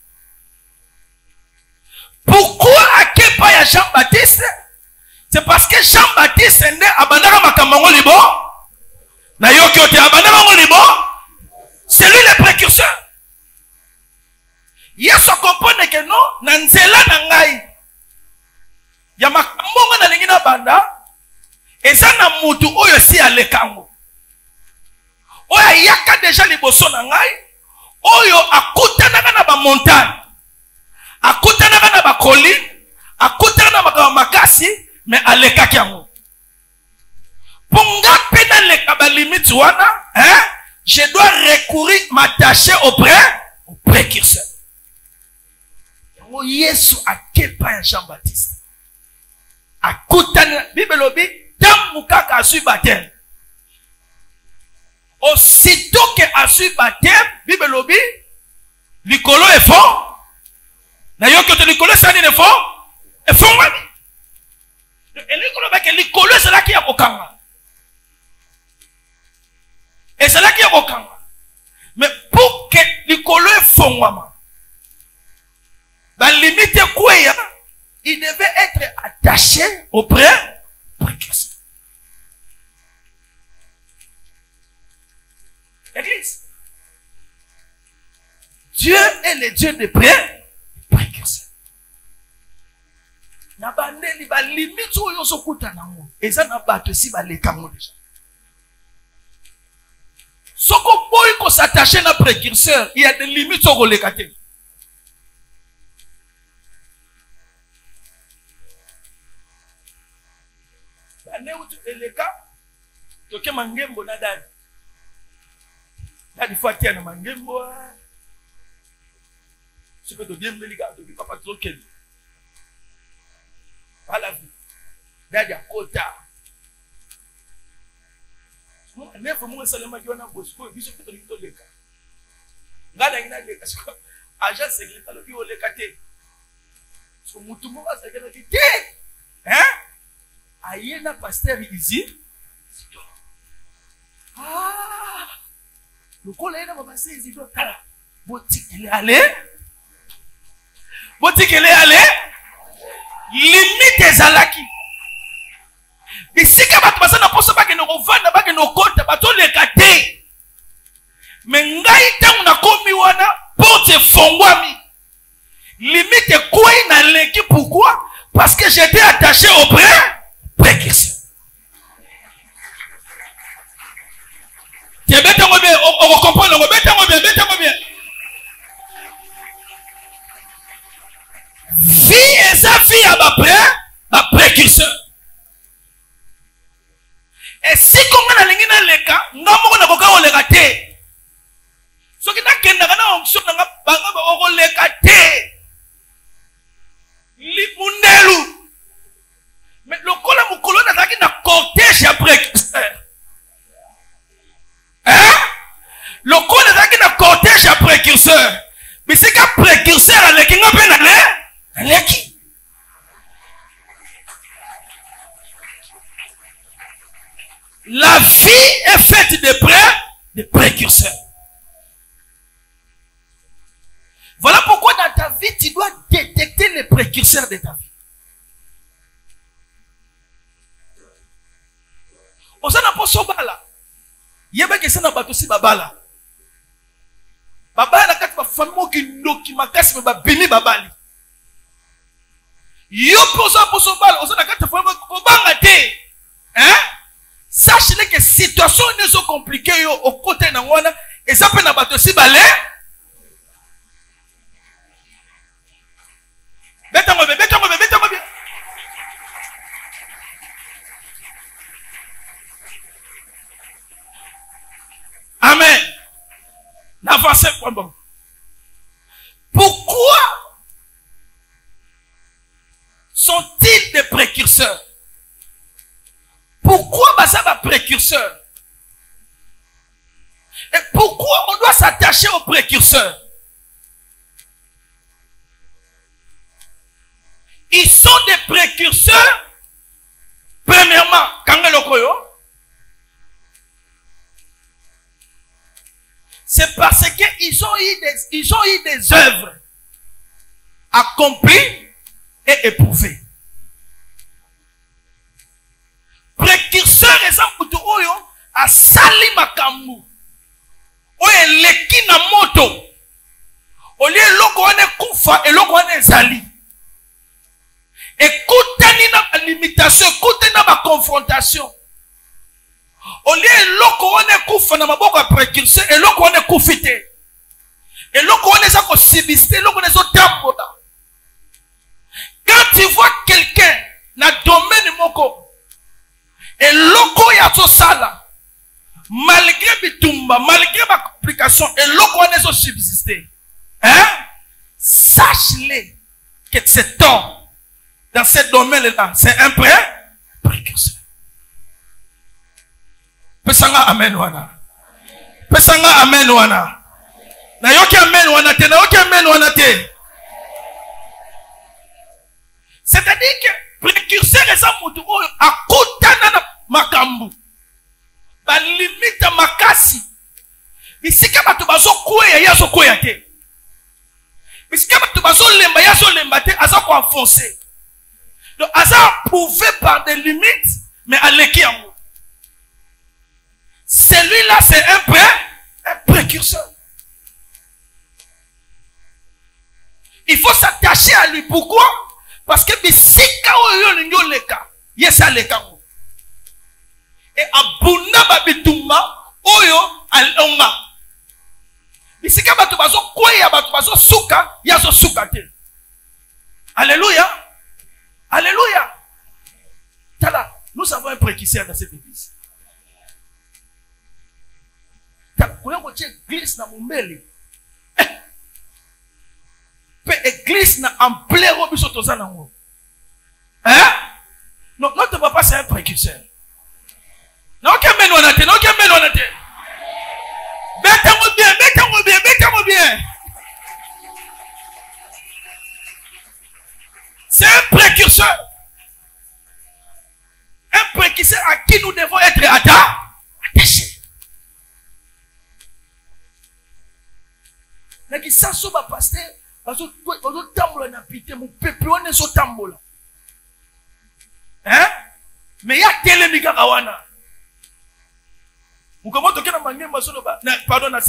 Pourquoi à quel pas il y a Jean-Baptiste? C'est parce que Jean-Baptiste est né à Bandara Makamango Libo. C'est lui le précurseur. Yesu comprend que non, nanzela nangai. Ya makambo na lingina banda. Eza na mutu oyo si alekango. Oya yaka déjà liboso nangai. Oyo akutana na ba montagne. Akutana na ba colline. Akutana na ba makasi, mais alekaki yango. Ponga pena limite wana, hein, je dois recourir, m'attacher au précurseur. Yesu akepa ya Jean-Baptiste. Akutana, Bible lobi, tamu kaka asu baptême. Aussitôt que asu baptême, Bible lobi, likolo est fort. D'ailleurs que likolo c'est un effort, est fort wani. Et likolo c'est là qui a kokanga. Et c'est là qui a kokanga. Mais pour que likolo est fort wani, la limite quoi, il devait être attaché au précurseur. Église. Dieu est le Dieu des précurseurs. Na bandeli ba limite oyo sokuta nango. Eza na bato si ba lekango déjà. Soko boy ko s'attacher na précurseur, il y a des limites au lekate. Neutu eleka toke mangembo na dadi dadi fatia na mangembo ce que to bien melika to papa toke ala vie dadi akota mo nefa mo salama jona bosko biso to to leka ngada ina leka agence secrétaire lo bi oleka te so mutu mo asakela te hein. Ayena pasteur ici. Ah, le collègue va passer ici. Boutique il est allé. Boutique il est allé. Limite des alaki. Ici quand tu passes na poste pas que nous revendre pas que nous compte pas tous les gâtés. Mais ngai tant na komi wana porte fongwami. Limite quoi na l'équipe pourquoi? Parce que j'étais attaché au précurseur. Tu es bête en bien, on comprend le bête en bien. Vie et sa fille à ma précurseur. Et si comme on a l'ingénieur les cas, non on a encore les raté. Ce qui n'a qu'un n'a on sur n'a pas on les raté. Lipunelu. Mais le colon mukolo n'a pas cortège à précurseur. Hein? Le colon n'a pas cortège à précurseur. Mais c'est qu'un précurseur à l'équipe n'a pas l'équipe. La vie est faite de précurseurs. Voilà pourquoi dans ta vie, tu dois détecter les précurseurs de ta vie. On s'en a pas sobala. Yeba que ça n'a pas aussi babala. Babala quand ma famille qui m'a cassé ma bini babali. Yo pour ça pour sobala, on s'en a quand famille ko bangate. Hein? Sachez que situation ne sont compliquées au côté na wana et ça peut na bato si balé. Beta mo. Amen. N'avancez pas bon. Pourquoi sont-ils des précurseurs? Pourquoi ça va précurseur? Et pourquoi on doit s'attacher aux précurseurs? Ils sont des précurseurs. Premièrement, Kangelokoyo. C'est parce qu'ils ont eu des œuvres accomplies et éprouvées. Précurseur exemple de oyo a sali makambu. Oye leki na moto. Olie loko wane kufa et loko wane zali. Écoutez na limitation, écoutez na ma confrontation. Olie loko wane kufa na maboko ya précurseur et loko wane kufite. Et loko wane sa ko sibiste, loko wane so tamboda. Quand tu vois quelqu'un na domaine moko et loko ya to sala bitumba, malgré ma complication, et l'eau qu'on est subsisté. Hein? Sache-le que cet homme, dans ce domaine-là, c'est un précurseur. Pesanga amen wana. Pesanga amen wana. Na yoki amen wana te, na yoki amen wana te. C'est-à-dire que précurseur est ça mutu oyo akutana na makambu. Ba limite makasi. Bisika batu bazo kweya yazo kweya te. Bisika batu bazo lemba yazo lemba te, aza ko enfoncer. Donc aza approuvé par des limites, mais aleki yango. Celui-là, c'est un précurseur. Il faut s'attacher à lui. Pourquoi? Parce que si et abuna babitumba oyo alonga. Si batu bazo kweya batu bazo suka yazo suka te. Alléluia. Alléluia. Tala, nous avons un précurseur dans cette église. Église na mumbele pe église na ampleur biso toza nango. Hein? Non, notre papa c'est un précurseur. Non, kemeno na te, non kemeno na te. Mettez-moi bien, mettez-moi bien, mettez-moi bien. C'est un précurseur. Un précurseur à qui nous devons être attachés. Naki saso ba pasteur bazo tambola na pité mon peuple on est so tambola. Hein? Mais ya telemi kaka wana. Mukomo tokena mangema solo ba pardon na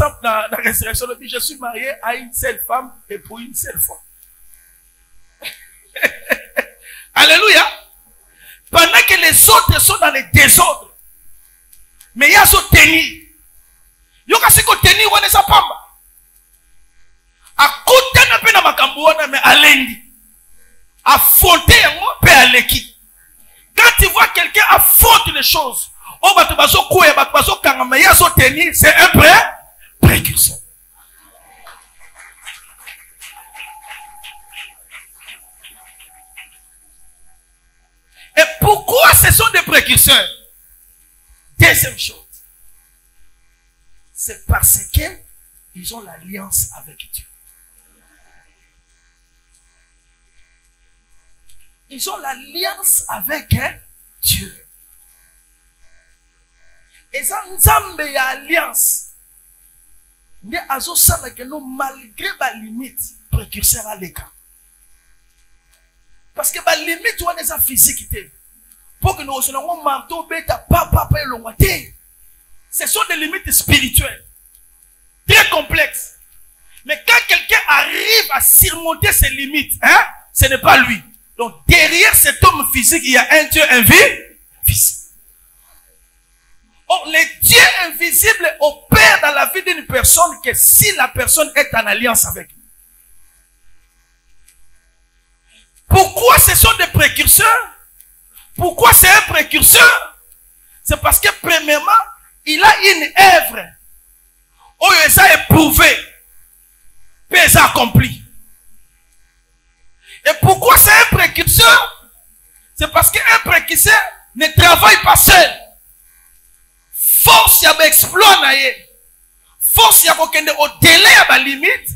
résurrection je suis marié à une seule femme et pour une seule fois. Alléluia. Pendant que les autres sont dans les désordres. Mais ya so teni. Yo kasi ko teni wana sa pamba. Akutana pe na makambo wana me alendi affronter yango pe aleki. Quand tu vois quelqu'un affronter les choses o batu baso kuya batu baso kangama yaso tenir, c'est un précurseur. Et pourquoi ce sont des précurseurs? Deuxième chose, c'est parce que ils ont l'alliance avec Dieu. Ils ont l'alliance avec Dieu. Et ça, Nzambe ya alliance. Mais azo sala que nous, malgré ma limite, précurseur à l'écart. Parce que ma limite, tu as des physiques. Pour que nous recevons un manteau, papa, et le. Ce sont des limites spirituelles. Très complexes. Mais quand quelqu'un arrive à surmonter ces limites, hein, ce n'est pas lui. Donc derrière cet homme physique, il y a un Dieu invisible. Or, les dieux invisibles opèrent dans la vie d'une personne que si la personne est en alliance avec lui. Pourquoi ce sont des précurseurs? Pourquoi c'est un précurseur? C'est parce que premièrement, il a une œuvre. Oh, il a éprouvé. Puis il a accompli. Et pourquoi c'est un précurseur? C'est parce qu'un précurseur ne travaille pas seul. Force ya exploit na ye. Force ya kokende au-delà ya ba limite.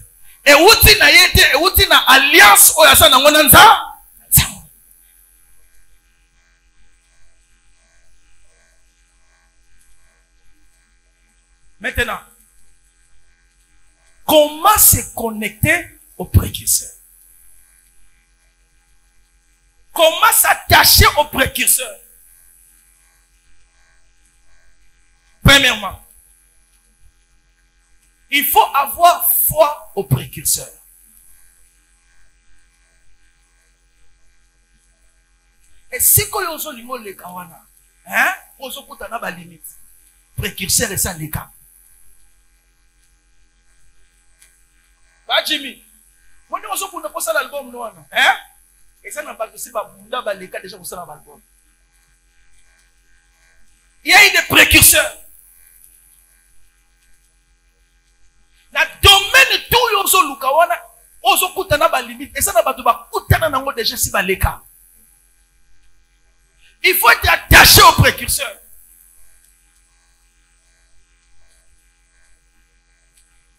Et outi na yete, et outi na alliance o yasa na ngona nza. Maintenant, comment se connecter au précurseur? Comment s'attacher au précurseur? Premièrement, il faut avoir foi au précurseur. Et si qu'on y a un les kawana, hein, on se put à la limite. Précurseur et ça les cas. Bah Jimmy, on est aussi pour ne pas ça l'album non, hein? Et ça n'a pas de pas bunda ba les cas déjà pour ça l'album. Il y a eu des précurseurs. luka wana ozo kutana ba limite et ça na bato ba kutana nango déjà si ba leka. Il faut être attaché au précurseur.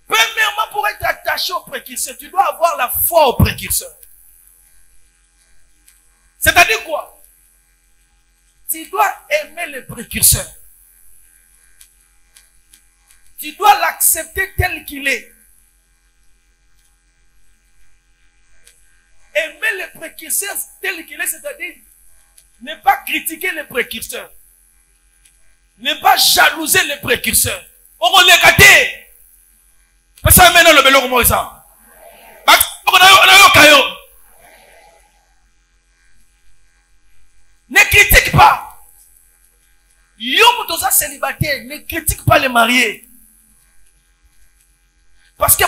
Premièrement, pour être attaché au précurseur, tu dois avoir la foi au précurseur. C'est-à-dire quoi? Tu dois aimer le précurseur. Tu dois l'accepter tel qu'il est. Aimer le précurseur tel qu'il est, c'est-à-dire ne pas critiquer le précurseur. Ne pas jalouser le précurseur. On le gâte. Parce que maintenant le belo comme ça. Ne critique pas. Yom dosa célibataire, ne critique pas les mariés. Parce que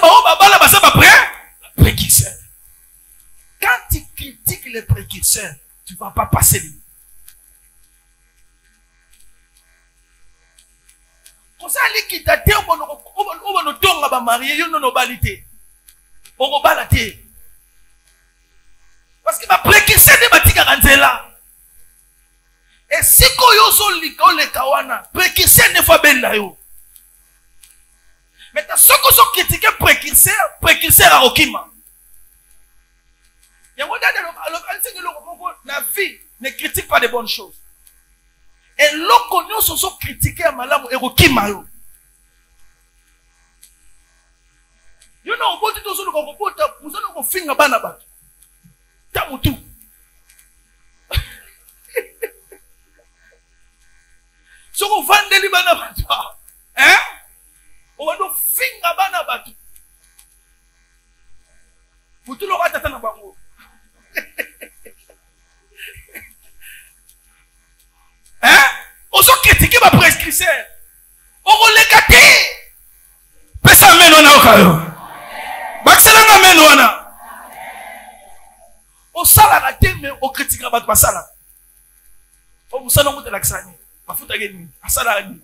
précurseur. Quand tu critiques les précurseurs, tu ne vas pas passer lui. Comme ça, les qui t'attendent, on va nous marier, on va balité. On va balater. Parce que ma précurseur n'est pas tigre là. Et si koyozo liko le kawana, précurseur ne faut pas là yo. Maintenant, ceux qui sont critiqués précurseur à Okima. La vie ne critique pas de bonnes choses. Et l'autre nous sont critiqués à Malamu et Okima yo. You know, what you do so vous allez vous finir banabat. Tamutu. Si vous vendez les banabat, hein? On va nous finir banabat. Vous tout le monde attend à bango. Hein? On s'en critique ma prescription. On va les gâter. Pesa meno na okayo. Bakselanga meno wana. On sala la tête mais on critique la bat sala. On vous sala de l'accent. Mafuta geni. Asala ni.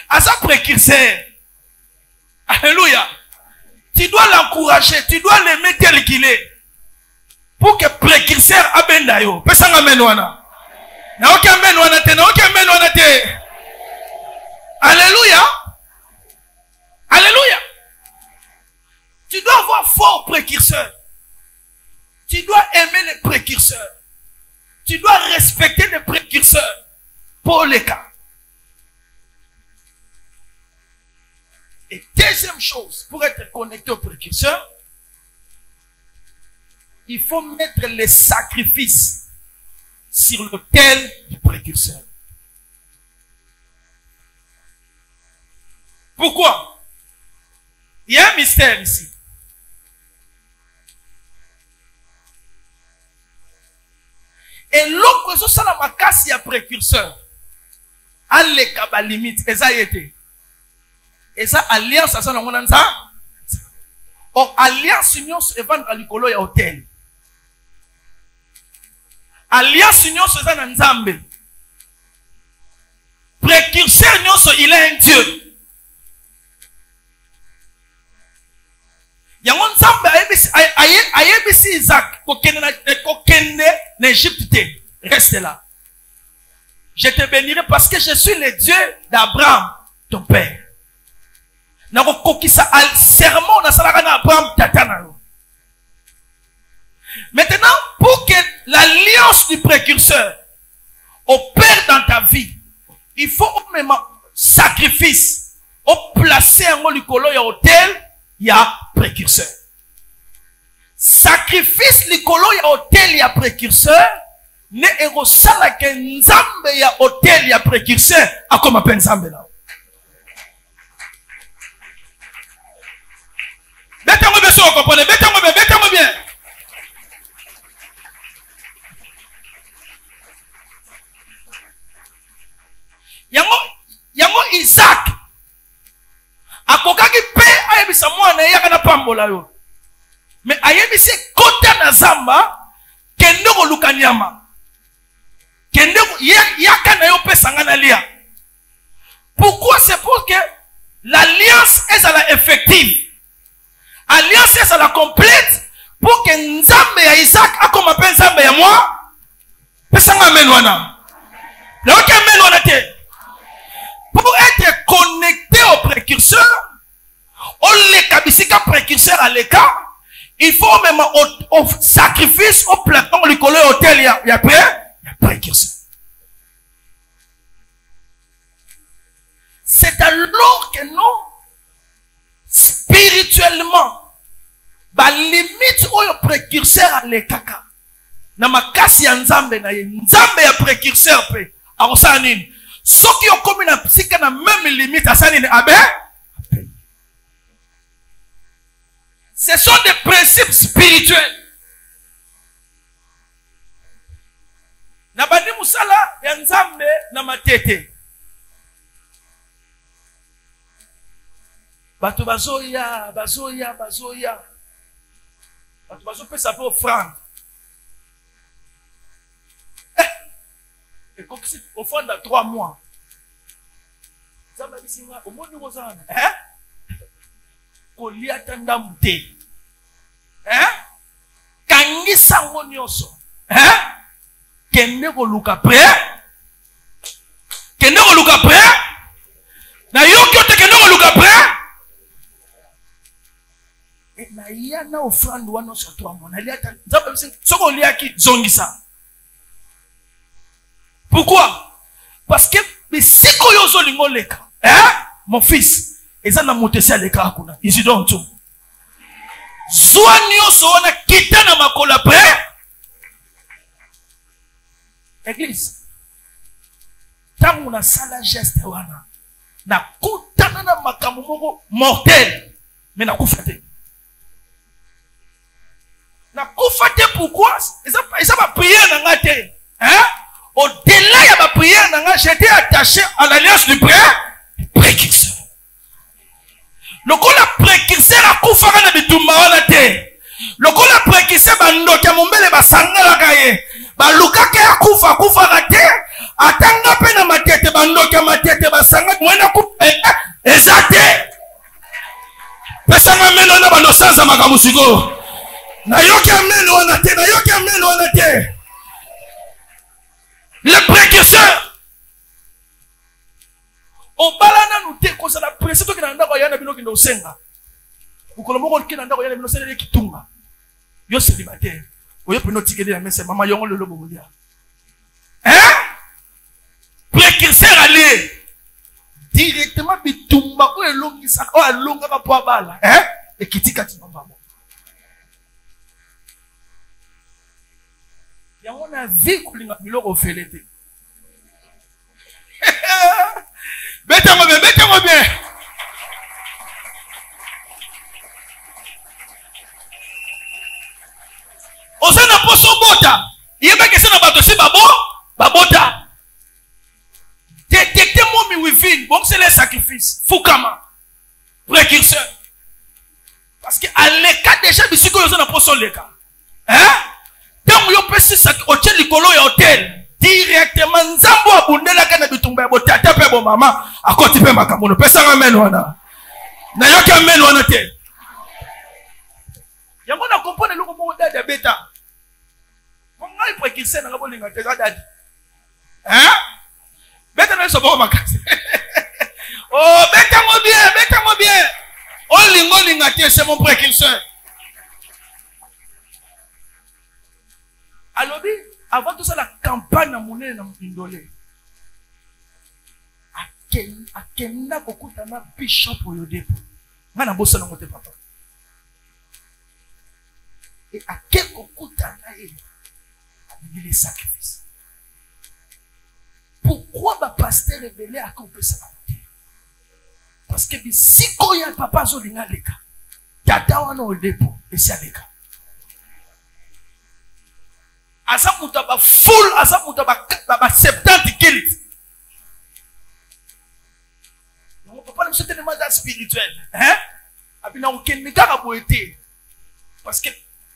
Asa précurseur. Alléluia. Tu dois l'encourager, tu dois l'aimer tel qu'il est. Pour que précurseur abenda yo. Pesanga meno wana. Na oka meno wana te, na oka meno wana te. Alléluia. Alléluia. Tu dois avoir foi au précurseur. Tu dois aimer les précurseurs. Tu dois respecter les précurseurs. Pour les cas. Et deuxième chose, pour être connecté au précurseur, il faut mettre les sacrifices sur l'autel du précurseur. Pourquoi? Il y a un mystère ici. Et l'autre, c'est la macasse, il y a précurseur. Allez, kaba limite, et ça y était. Et ça, alliance, ça, on a ça. Or, alliance, union, se vendre à l'icolo, il y a hôtel. Alliance, union, se vendre à Nzambe. Précurseur, union, il est un Dieu. Il y a un Nzambe, ayebisi Isaac, kokende, n'Égypte, reste là. Je te bénirai parce que je suis le Dieu d'Abraham, ton père. Maintenant, pour que l'alliance du précurseur opère dans ta vie, il faut même sacrifice. Au placer un licolo, il y a hôtel, il y a précurseur. Sacrifice licolo, il y a hôtel, il y a précurseur. Ne erosala ke nzambe ya hôtel ya précurseur akoma pe nzambe na. Mettez-moi bien, vous comprenez? Mettez-moi bien. Yango Isaac akokaki pe ayebisa mwana yaka na pambola yo. Mais ayebisi kota na zamba kende ko lukanyama. Pourquoi? C'est pour que l'alliance est à la effective. Alliance ça la complète pour que Nzambe ya Isaac a comme appelle Nzambe ya moi. Pesanga amen wana. La ok amen wana te. Pour être connecté au précurseur, on les kabisika précurseur à l'écart. Il faut même au sacrifice, au platon, le coller hôtel, il y a précurseur. C'est alors que nous, spirituellement, la limite où le précurseur à l'écart, na makasi ya Nzambe na ye, Nzambe ya précurseur pe, a osanine. Ceux qui ont commis la psyché na même limite à sanine, abe. Ce sont des principes spirituels. Na bandi musala ya Nzambe na matete. Bato bazoya. Bato bazopesa pe offrande. Et comme si offrande à 3 mois. Nzambe bisinga omoni kozana. Kolia tanda mute. Kangisa ngonyoso. Kende koluka pre. Kende koluka pre. Na yoki ote kende koluka pre. Et na yana offrande wana so 3 mois. Na lia tanda. Nzambe bisinga soko lia ki zongisa. Pourquoi? Parce que mais si koyozo lingoleka. Mon fils. Et ça n'a monté ça les cas kuna. Ici donc tout. Zoanio soana kita na makola pre. Église. Tant on a sala geste wana. Na kutana na makamu moko mortel. Mais na kufate. Na kufate pourquoi? Et ça va prier na ngate. Au-delà ya ba prière na nga, j'étais attaché à l'alliance du précurseur. Le coup la précurseur a koufaka na bitumba wana te. Le coup la précurseur bandoki ya mombele basangala kaye. Ba lukaka ya kufa te. Atanga pe na matete bandoki ya matete basanga mwena ku ezate. Pesanga meno na bando sanza makamusiko. Na yoki ameno wana te. Le précurseur. On balana nous te kosa na principe que nanda ko yana bino kindo senga. Ukolomo ko kinanda ko yana bino senga kitunga. Yo célibataire. Oyo pino tikeli la messe mama yongo lelo bobulia. Précurseur aller directement bitumba ko elongisa ko alonga ka po abala. Et kitika timamba. Ya on a vu kulinga biloko felete. Mettez-moi bien. Osa na poso bota. Yeba que c'est na bato si babota. Détectez mon mi within. Bon c'est les sacrifices. Fukama. Précurseur. Parce que à l'écart déjà bisiko yosa na poso leka. Tant yo pesi sak hotel likolo ya hotel. Directement nzambo abundela kana bitumba ya botata pe bo mama akoti pe makamono pesa amen wana na yoka amen wana te yango na comprendre loko mo dada beta mo ngai précurseur na bolinga te dada beta na so bo makasi oh beta mo bien o linga te c'est mon précurseur alobi avant tout ça, la campagne à monnaie na indolé. Akenda kokutana bishop oyo depo. Ngana bossa na mote papa. Et akel kokutana e les sacrifices. Pourquoi ba pasteur rebelle a compris ça? Parce que si koya papa zo linga leka. Tata wana o depo et c'est leka. Asa mutaba full, asa mutaba 70 kills. On peut pas me soutenir mandat spirituel. Abina aucun négara boité. Parce que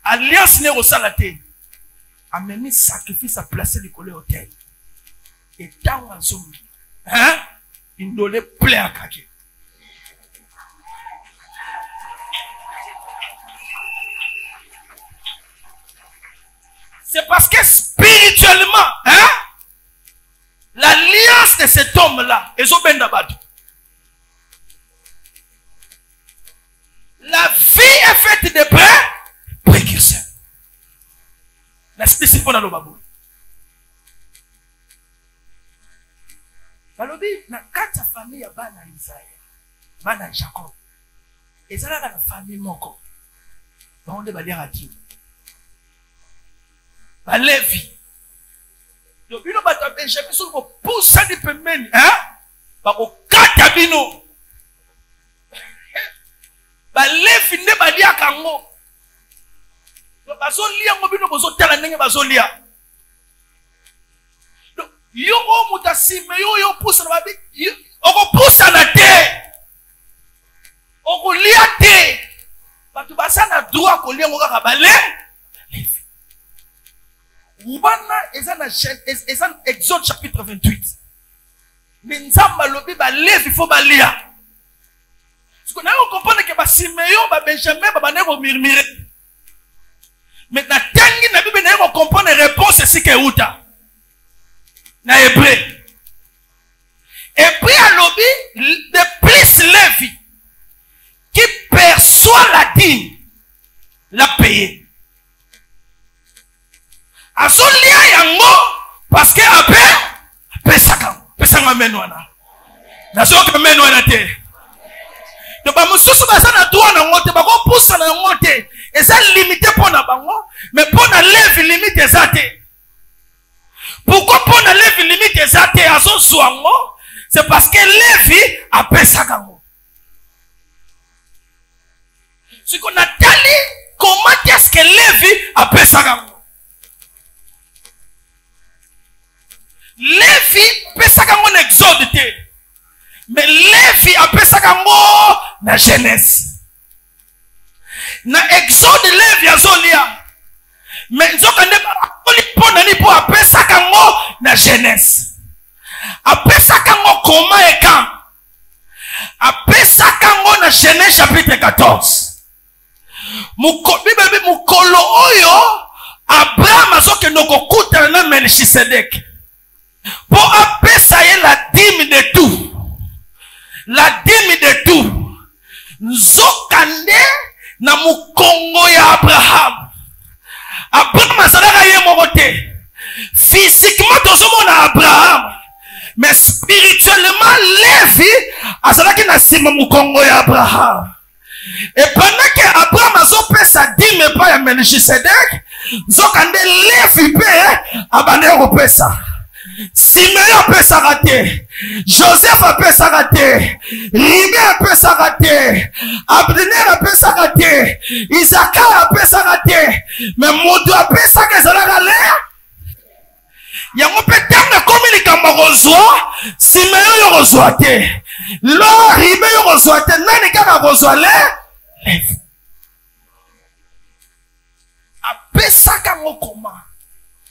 alliance n'est au salaté. A même sacrifice à placer le collet au terre. Et tant en zone. Il doit les plaire à quelqu'un. C'est parce que spirituellement, hein, l'alliance de cet homme-là, la vie est faite de précurseurs. L'esprit c'est pour le babou. Balobi na kata famille ya bana Isaïe, bana Jacob. Et ça là la famille moko. On est balia qui? Balevi. Donc bino bata Benjamin so ko poussa di pemeni, hein? Ba ko kata bino. Balevi ne balia kango. Donc bazo lia ngo bino bozo tala ndenge bazo lia. Donc yo o mutasime yo poussa na babi, oko poussa na te. Oko lia te. Batu basana droit ko lia ngo kaka balevi. Oubana eza na Exode chapitre 28. Mais nzamba lobi ba levi faut ba lia. Parce qu'on a compris que ba Simeon ba Benjamin ba ne ko murmurer. Maintenant tangi na Bible na ko comprendre réponse c'est que uta. Na hébreu. Et puis à lobi de plus Lévi qui perçoit la dîme la payer. Azolia yango parce que pesanga menwana nazoka menwana te to ba mususu basana droit na ngote ba ko poussa na ngote eza limité pona bango mais pona Lévi limite ezate. Pourquoi pona Lévi limite ezate azo zwango? C'est parce que Lévi a pesaka ngo. Ce qu'on a tali comment est-ce que Lévi a pesaka ngo? Lévi pesaka ngo na Exode te. Mais Lévi a pesaka ngo na Genèse. Na Exode Lévi azolia. Mais nzoka nde akoli pona ni po a pesaka ngo na Genèse. A pesaka ngo comment et quand? A pesaka ngo na Genèse chapitre 14. Bible mukolo oyo Abraham azoke noko kutana na Melchisedek. Pour appeler la dîme de tout. La dîme de tout. Nzokande na mukongo ya Abraham. Abraham azalaka ye mokote. Physiquement tozomona Abraham. Mais spirituellement Lévi azalaki na sima mukongo ya Abraham. Et pendant que Abraham azopesa sa dîme pa ya Melchisedek, nzokande Lévi pe abane kopesa. Simeon a pu s'arrêter, Joseph a pu s'arrêter, Rimé a pu s'arrêter, Abner a pu s'arrêter, Isaac a pu s'arrêter, mais Moudou a pu s'arrêter. Il y a un peu de temps comme il a reçoit, Simeon a reçoit, là Rimé a reçoit, Nanika a reçoit, a pu s'arrêter comment,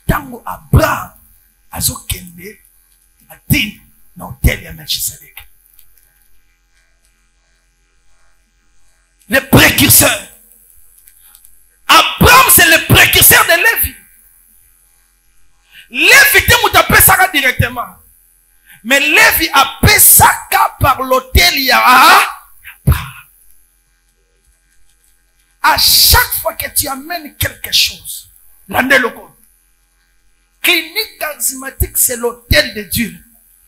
tango Abraham. Azokende na dîme na hôtel ya Melchisedek. Le précurseur. Abraham c'est le précurseur de Lévi. Lévi te mouta pesaka directement. Mais Lévi a pesaka par l'hôtel ya Abraham. À chaque fois que tu amènes quelque chose, l'année locale. Clinique charismatique, c'est l'hôtel de Dieu,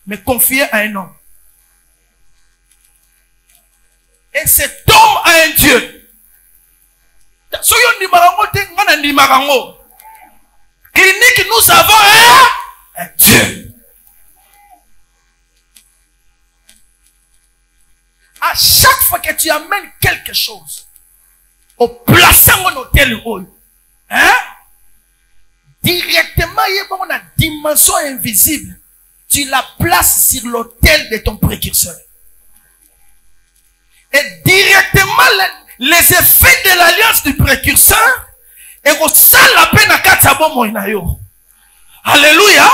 mais confié à un homme. Et cet homme a un Dieu. Clinique, nous avons un Dieu. À chaque fois que tu amènes quelque chose, au plaçant un hôtel, hein? Directement, il y a une dimension invisible. Tu la places sur l'autel de ton précurseur. Et directement, les effets de l'alliance du précurseur, et ça la peine à 4 mois. Alléluia.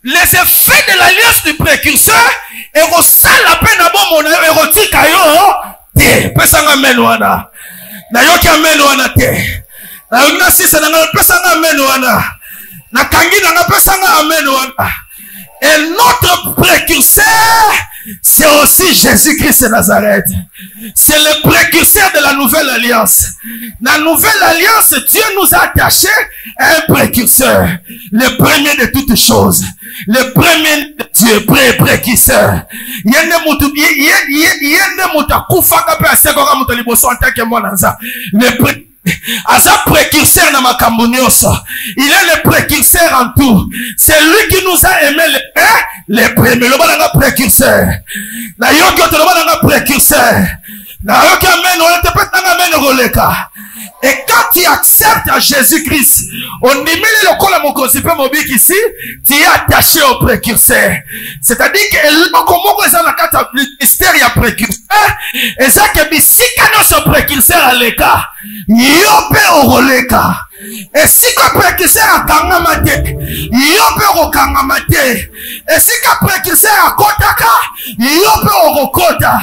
Les effets de l'alliance du précurseur, et ça la peine à bon mois. Et te. Pesanga menwana. Na yoki menwana te. Na sisa na pesa nga amen wana. Na kangi na pesa nga amen wana. Et notre précurseur, c'est aussi Jésus-Christ de Nazareth. C'est le précurseur de la nouvelle alliance. La nouvelle alliance, Dieu nous a attachés à un précurseur. Le premier de toutes choses. Le premier de Dieu, précurseur. Yende muta kufaka pe asekoka muta liboso antake mwananza. Asa précurseur na makambo nyonso. Il est le précurseur en tout. C'est lui qui nous a aimé les premiers. Le balanga précurseur. Na yoki to le balanga précurseur. Na yoki amen on te peut amen roleka. Et quand tu acceptes à Jésus-Christ, on y met le col à mon concept mobile ici, tu es attaché au précurseur. C'est-à-dire que comment vous avez la carte mystère il y a précurseur, et ça que si quand ce précurseur à l'écart, yope au roleka. Et si que précurseur a kangamate, yope au kangamate. Et si que précurseur a kotaka, yope au kota.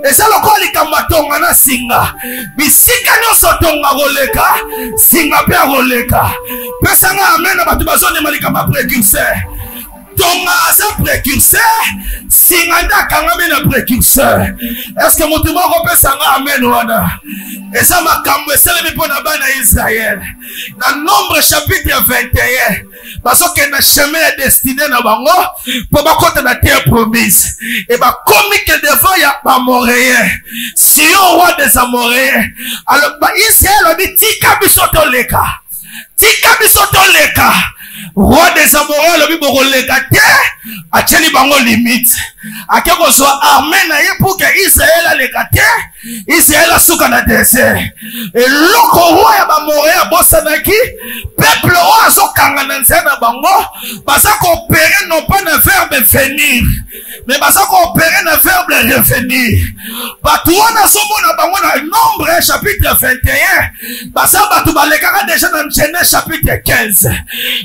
Et ça le col est kamatonga na singa. Mais si quand ce tonga roleka, singa pe roleka. Pesanga amena batu bazone malika ma précurseur. Tonga asa précurseur, singanda kangame na précurseur. Est-ce que mon tumo repesanga amen wana? Et ça m'a camé, c'est le mipona bana Israël. Dans Nombre chapitre 21, parce que na chemin destiné na bango, pour ma côté na terre promise. Et bah comme que devant ya Amoréen, si on roi des Amoréens, alors bah Israël a dit tika bisoto leka, roi des Amoréens le bibo leka te, a tcheli bango limite. A quelque soit armé na ye pour que Israël a leka te. Israël a souka na désert. Et l'autre roi ya Amoréen bosanaki, peuple roi so kanga na nzena bango, basa coopérer non pas le verbe venir, mais basa coopérer le verbe revenir. Batu wana somo na bango na Nombre chapitre 21, basa batu balekaka déjà dans Genèse chapitre 15.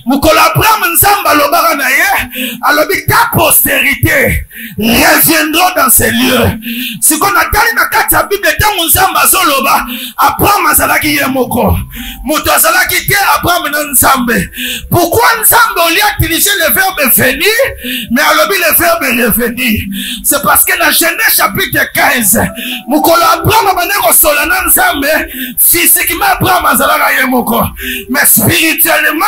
Mukolo Abraham nzamba lobaka na ye, alobi ta postérité reviendront dans ces lieux. Si qu'on a tali na kati ya Bible tango nzamba zoloba, Abraham azalaki ye moko. Moto azalaki te Abraham na nzambe. Pourquoi nzambe on lui a utilisé le verbe venir, mais alobi le verbe revenir? C'est parce que dans Genèse chapitre 15, mukolo Abraham abaneko sola na nzambe, physiquement Abraham azalaka ye moko. Mais spirituellement,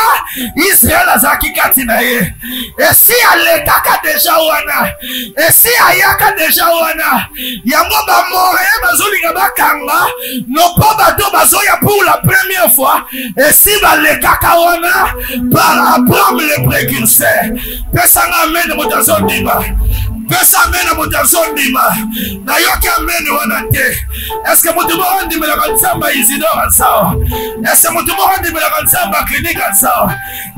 Israël azalaki kati na ye. Et si alekaka déjà wana, et si ayaka déjà wana, yango ba moré bazolinga bakanga, non pas bato bazoya pour la première fois, et si balekaka wana, par Abraham le précurseur, pesanga amen motazo ndima. Pesa mena motazo ndima. Na yoki amen wana te. Est-ce que motumo ndima la kansamba Isidore sawa? Est-ce que motumo ndima la kansamba clinique sawa?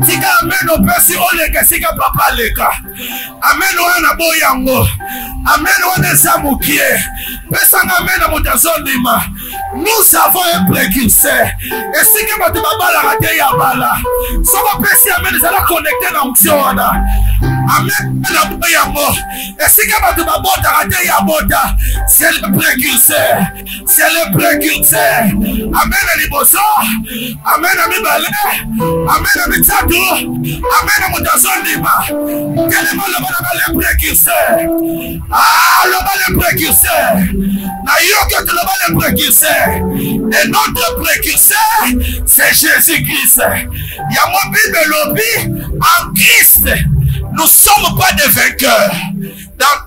Tika amen opesi oleka sika papa leka. Amen wana boyango. Amen wana samukie. Pesa amen motazo ndima. Nous avons un précurseur. Et si que motumo bala rate ya bala. Soko pesi amen zala connecté na onction wana. Amen la boyango. Et si que tu vas bota rate ya bota, c'est le précurseur. C'est le précurseur. Amen à liboso. Amen à mibale. Amen à mitatu. Amen à moutason lima. Quel est le précurseur? Ah, le précurseur. Na yoke tu le précurseur. Et notre précurseur, c'est Jésus-Christ. Il y a mon Bible lobby en Christ. Nous ne sommes pas des vainqueurs. Dans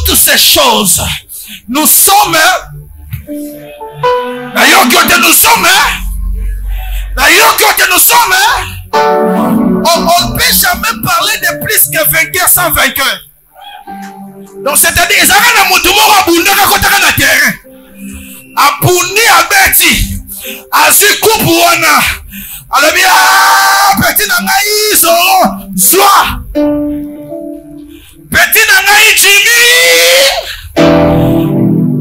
toutes ces choses, nous sommes. D'ailleurs, que nous sommes. D'ailleurs, que nous sommes. On ne peut jamais parler de plus que vainqueurs sans vainqueurs. Donc, c'est-à-dire, ils ont un mouvement à terrain. À Bouni, à Betty, à Zikoubuana. Alors, bien, petit Nangaïs, Zoa. Petit Nangaï Jimmy.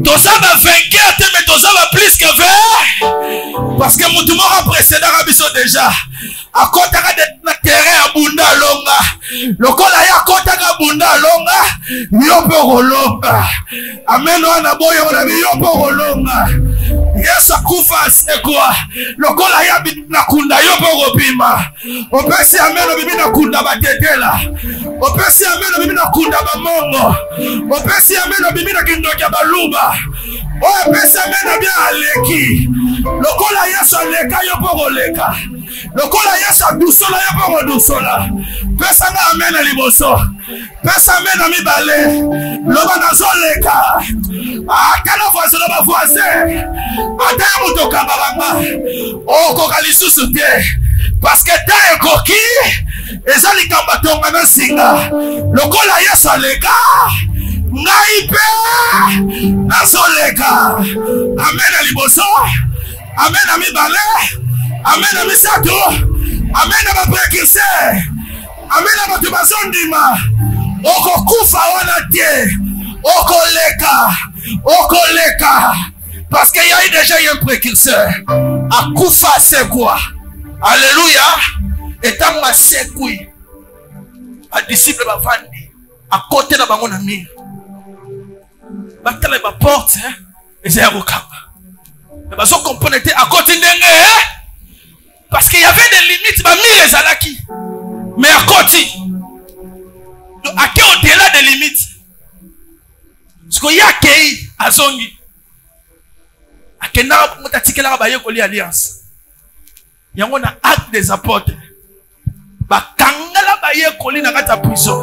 Tous va vainqueur, mais tous va plus que 20. Parce que mon tour précédent a déjà. À côté de terrain à Bunda Longa. lokola ya kotaka bunda longa yopo kolonga amen wana boyo na yopo kolonga Yesu akufa sekwa lokola ya nakunda yopo kopima opesi amen bibi nakunda batetela opesi amen bibi nakunda bamongo opesi amen bibi nakindoka baluba opesi amen bia aleki lokola Yesu aleka yopo koleka lokola Yesu dusola yopo kodusola pesa na amen liboso pesa amen na mibale loba nazoleka akala voisin na voisin ata mutoka babanga okoka lisusu te parce que ta ekoki ezali kamba tonga na singa lokola Yesu aleka ngai pe nazoleka amen liboso amen na mibale amen na misato amen na baprekise amen na bato bazondima okokufa wana te okoleka parce qu'il y a eu déjà un précurseur akufa c'est quoi alléluia etant ma sekui a disciple bavandi à côté na bango na mire batala ba porte ezaya kokanga bazo componenter à côté ndenge parce qu'il y avait des limites ba mire ezalaki mais à côté à qui au-delà des limites ce qu'il y a qui a zongi akenda mutatikela ba yekoli alliance yango na acte des apôtres bakangala ba yekoli na kata prison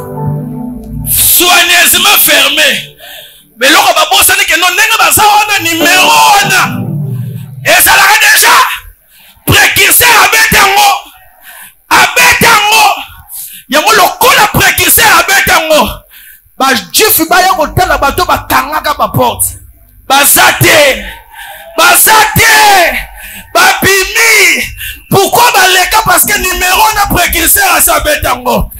soigneusement fermé mais loko ba bosani ke non ndenge baza wana numéro wana ezalaka déjà précurseur abetango yango lokola précurseur abetango ba juif ba ya kotala bato bakangaka ba porte bazate babimi pourquoi baleka parce que numéro na précurseur à sabetango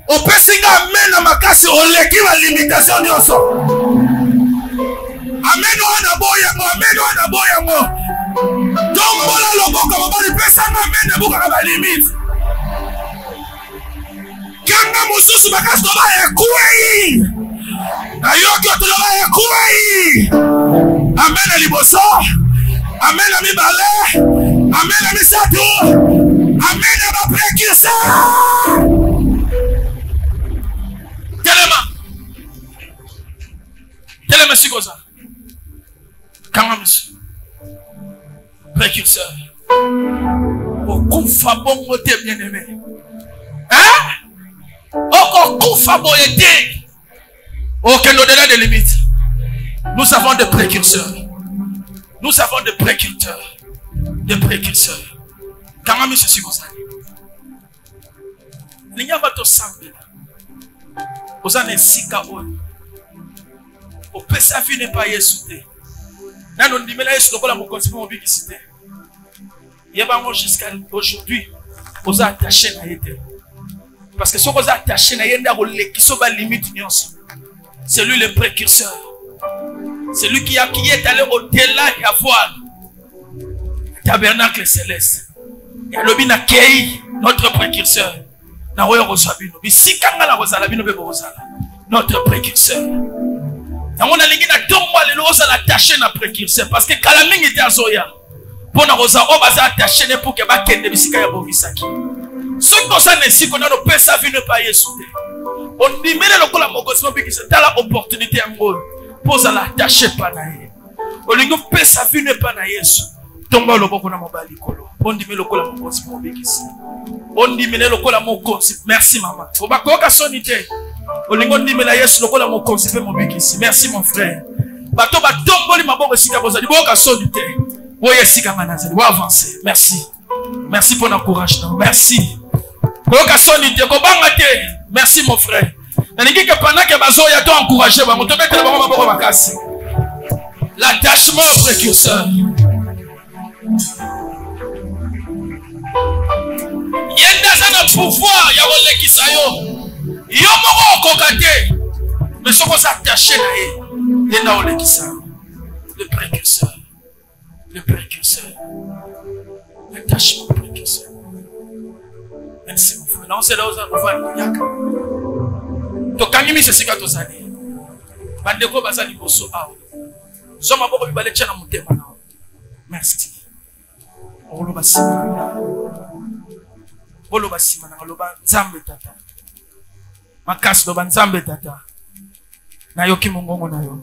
opesinga amena makasi oleki ba limitation nyonso amen wana boyango tombola loboko mabali pesa amena buka ba limite kanga mususu makasi toba ekuei ayoki otoloba ekuei amen liboso amen mibale amen misato amen ba précurseur telema sikoza kanga musu précurseur okufa bongo te bien aimé okufa boyete aucun au-delà des limites. Nous avons des précurseurs. Nous avons des précurseurs. Des précurseurs. Quand même, je suis comme ça. Il n'y a pas de sang. Vous en êtes si chaos. Au PSAV n'est pas yesouté. Là, nous disons, là, je suis mon conseil, mon bigicité. Il y a pas jusqu'à aujourd'hui. Vous êtes attachés à l'été. Parce que si vous êtes attachés à l'été, qui sont les limites. C'est lui le précurseur. C'est lui qui est allé au-delà et à voir le tabernacle céleste. Et à l'obin accueilli notre précurseur. Notre précurseur. On a ligné na tombo les lois à l'attacher na précurseur parce que Kalaming était à Zoya. Pour na rosa on va attacher pour que ba kende bisika ya bovisaki. Ce qu'on s'en est si qu'on a nos pesa vu ne pas yesouté. On dit mais le kola mokosimo biki c'est la opportunité en gros. Pose à l'attacher pas na ye. On lingo pesa vu ne pas na yesu. Tomba le boko na mobali kolo. On dit mais le kola mokosimo biki. On dit mais le kola mokosimo. Merci maman. Faut pas koka sonité. Olingo ndime la Yesu lokola mo consipe mo bikisi. Merci mon frère. Bato ba tomboli maboko sika bozali boka sonité. Oye sika manazali. Wa avancer. Merci. Merci pour l'encouragement. Merci. Boka sonité ko banga te. Merci mon frère. Nalingi que pendant que bazo ya to encourager ba moto mettre ba maboko makasi. L'attachement au précurseur. Yenda sana pouvoir ya olekisa yo. Yo moko kokate mais ce qu'on s'attache là et na olekisa le précurseur l'attachement précurseur Merci mon frère. Non, c'est là où on va yaka. To kangimi c'est sika to zali. Bandeko bazali boso awo. Zoma boko bibale tchana mutema na. Merci. Olo basima. Olo basima na loba nzambe tata. Makasi loba nzambe tata. Na yoki mongongo na yo.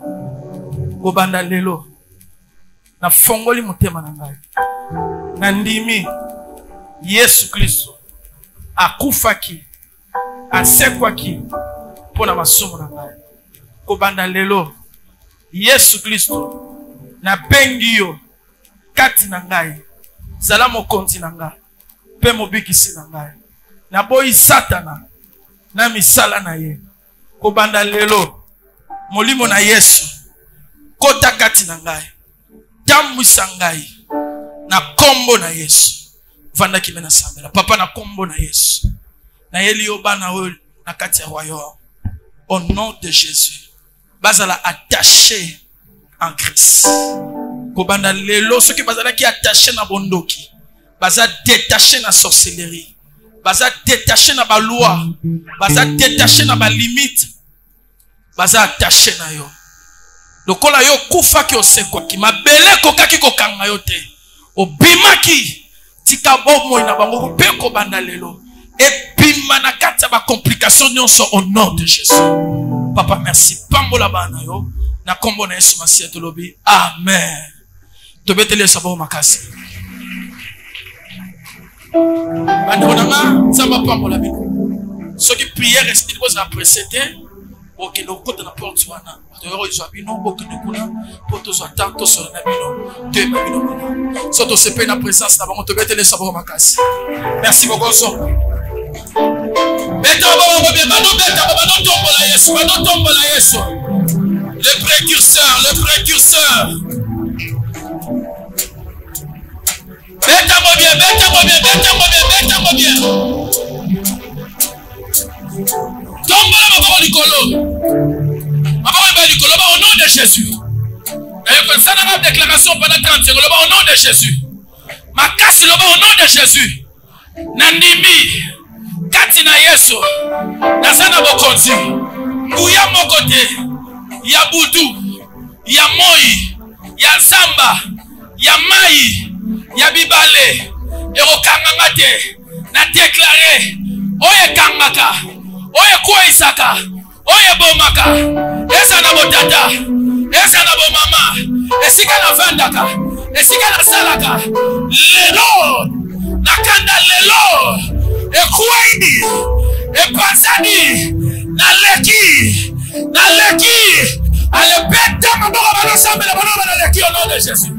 Kobanda lelo. Na fongoli mutema na ngai. Na ndimi Yesu Kristo akufaki asekwaki pona masumu na ngai. Kobanda lelo Yesu Kristo na bengi yo kati na ngai. Zala mokonzi na ngai pe mobikisi na ngai. Na boyi Satana na misala na ye. Kobanda lelo molimo na Yesu kota kati na ngai. Tambwisa ngai na kombo na Yesu. Vanda kimena sambela papa na kombo na Yesu. Na yeli obana o na kati ya royaume. Au nom de Jésus. Bazala attaché en Christ. Kobanda lelo ceux qui bazala qui attaché na bondoki. Baza détaché na sorcellerie. Baza détaché na ba loi. Baza détaché na ba limite. Baza attaché na yo. Lokola yo kufa ki osekwa ki mabele kokaki kokanga yo te. Obimaki tika bomo ina bango pe ko banda lelo. Et bima na kati ba complication nyonso au nom de Jésus. Papa merci. Pambola bana yo na kombo na Yesu Masiya tolobi. Amen. Tobetele sabo makasi. Banda onanga samba pambola bino. Ceux qui prière restez vous a précédé. Ok, donc quand on a porte wana, d'ailleurs ils ont bino, beaucoup de kuna, pour tous attendre, tous sur la bino, deux bino. Surtout c'est pas une présence là, on te met les sabots makasi. Merci beaucoup so. Beta baba baba bano beta baba no tombo la Yesu, bano tombo la Yesu. Le précurseur, le précurseur. Beta mo bien, beta mo bien, beta mo bien, beta mo bien. Tombola ma Nicolo. Au nom de Jésus. Et ça n'a pas de déclaration pendant 30 secondes. Au nom de Jésus. Ma casse au nom de Jésus. Nandimi. Katina Yesu. Nazana Bokonzi. Ouya Mokote. Ya Boudou. Ya Moi. Ya Zamba. Ya Mai. Ya Bibale. Et Kangangate. Na déclaré. Oye Kangaka. Oye kwa Isaka. Oye bomaka. Esa na botata. Esa na bomama. Esika na vandaka. Esika na salaka. Lelo. Nakanda lelo. Ekwaidi. Epasani. Naleki. Naleki. Alepeta maboko bano sambela bano na leki au nom de Jésus.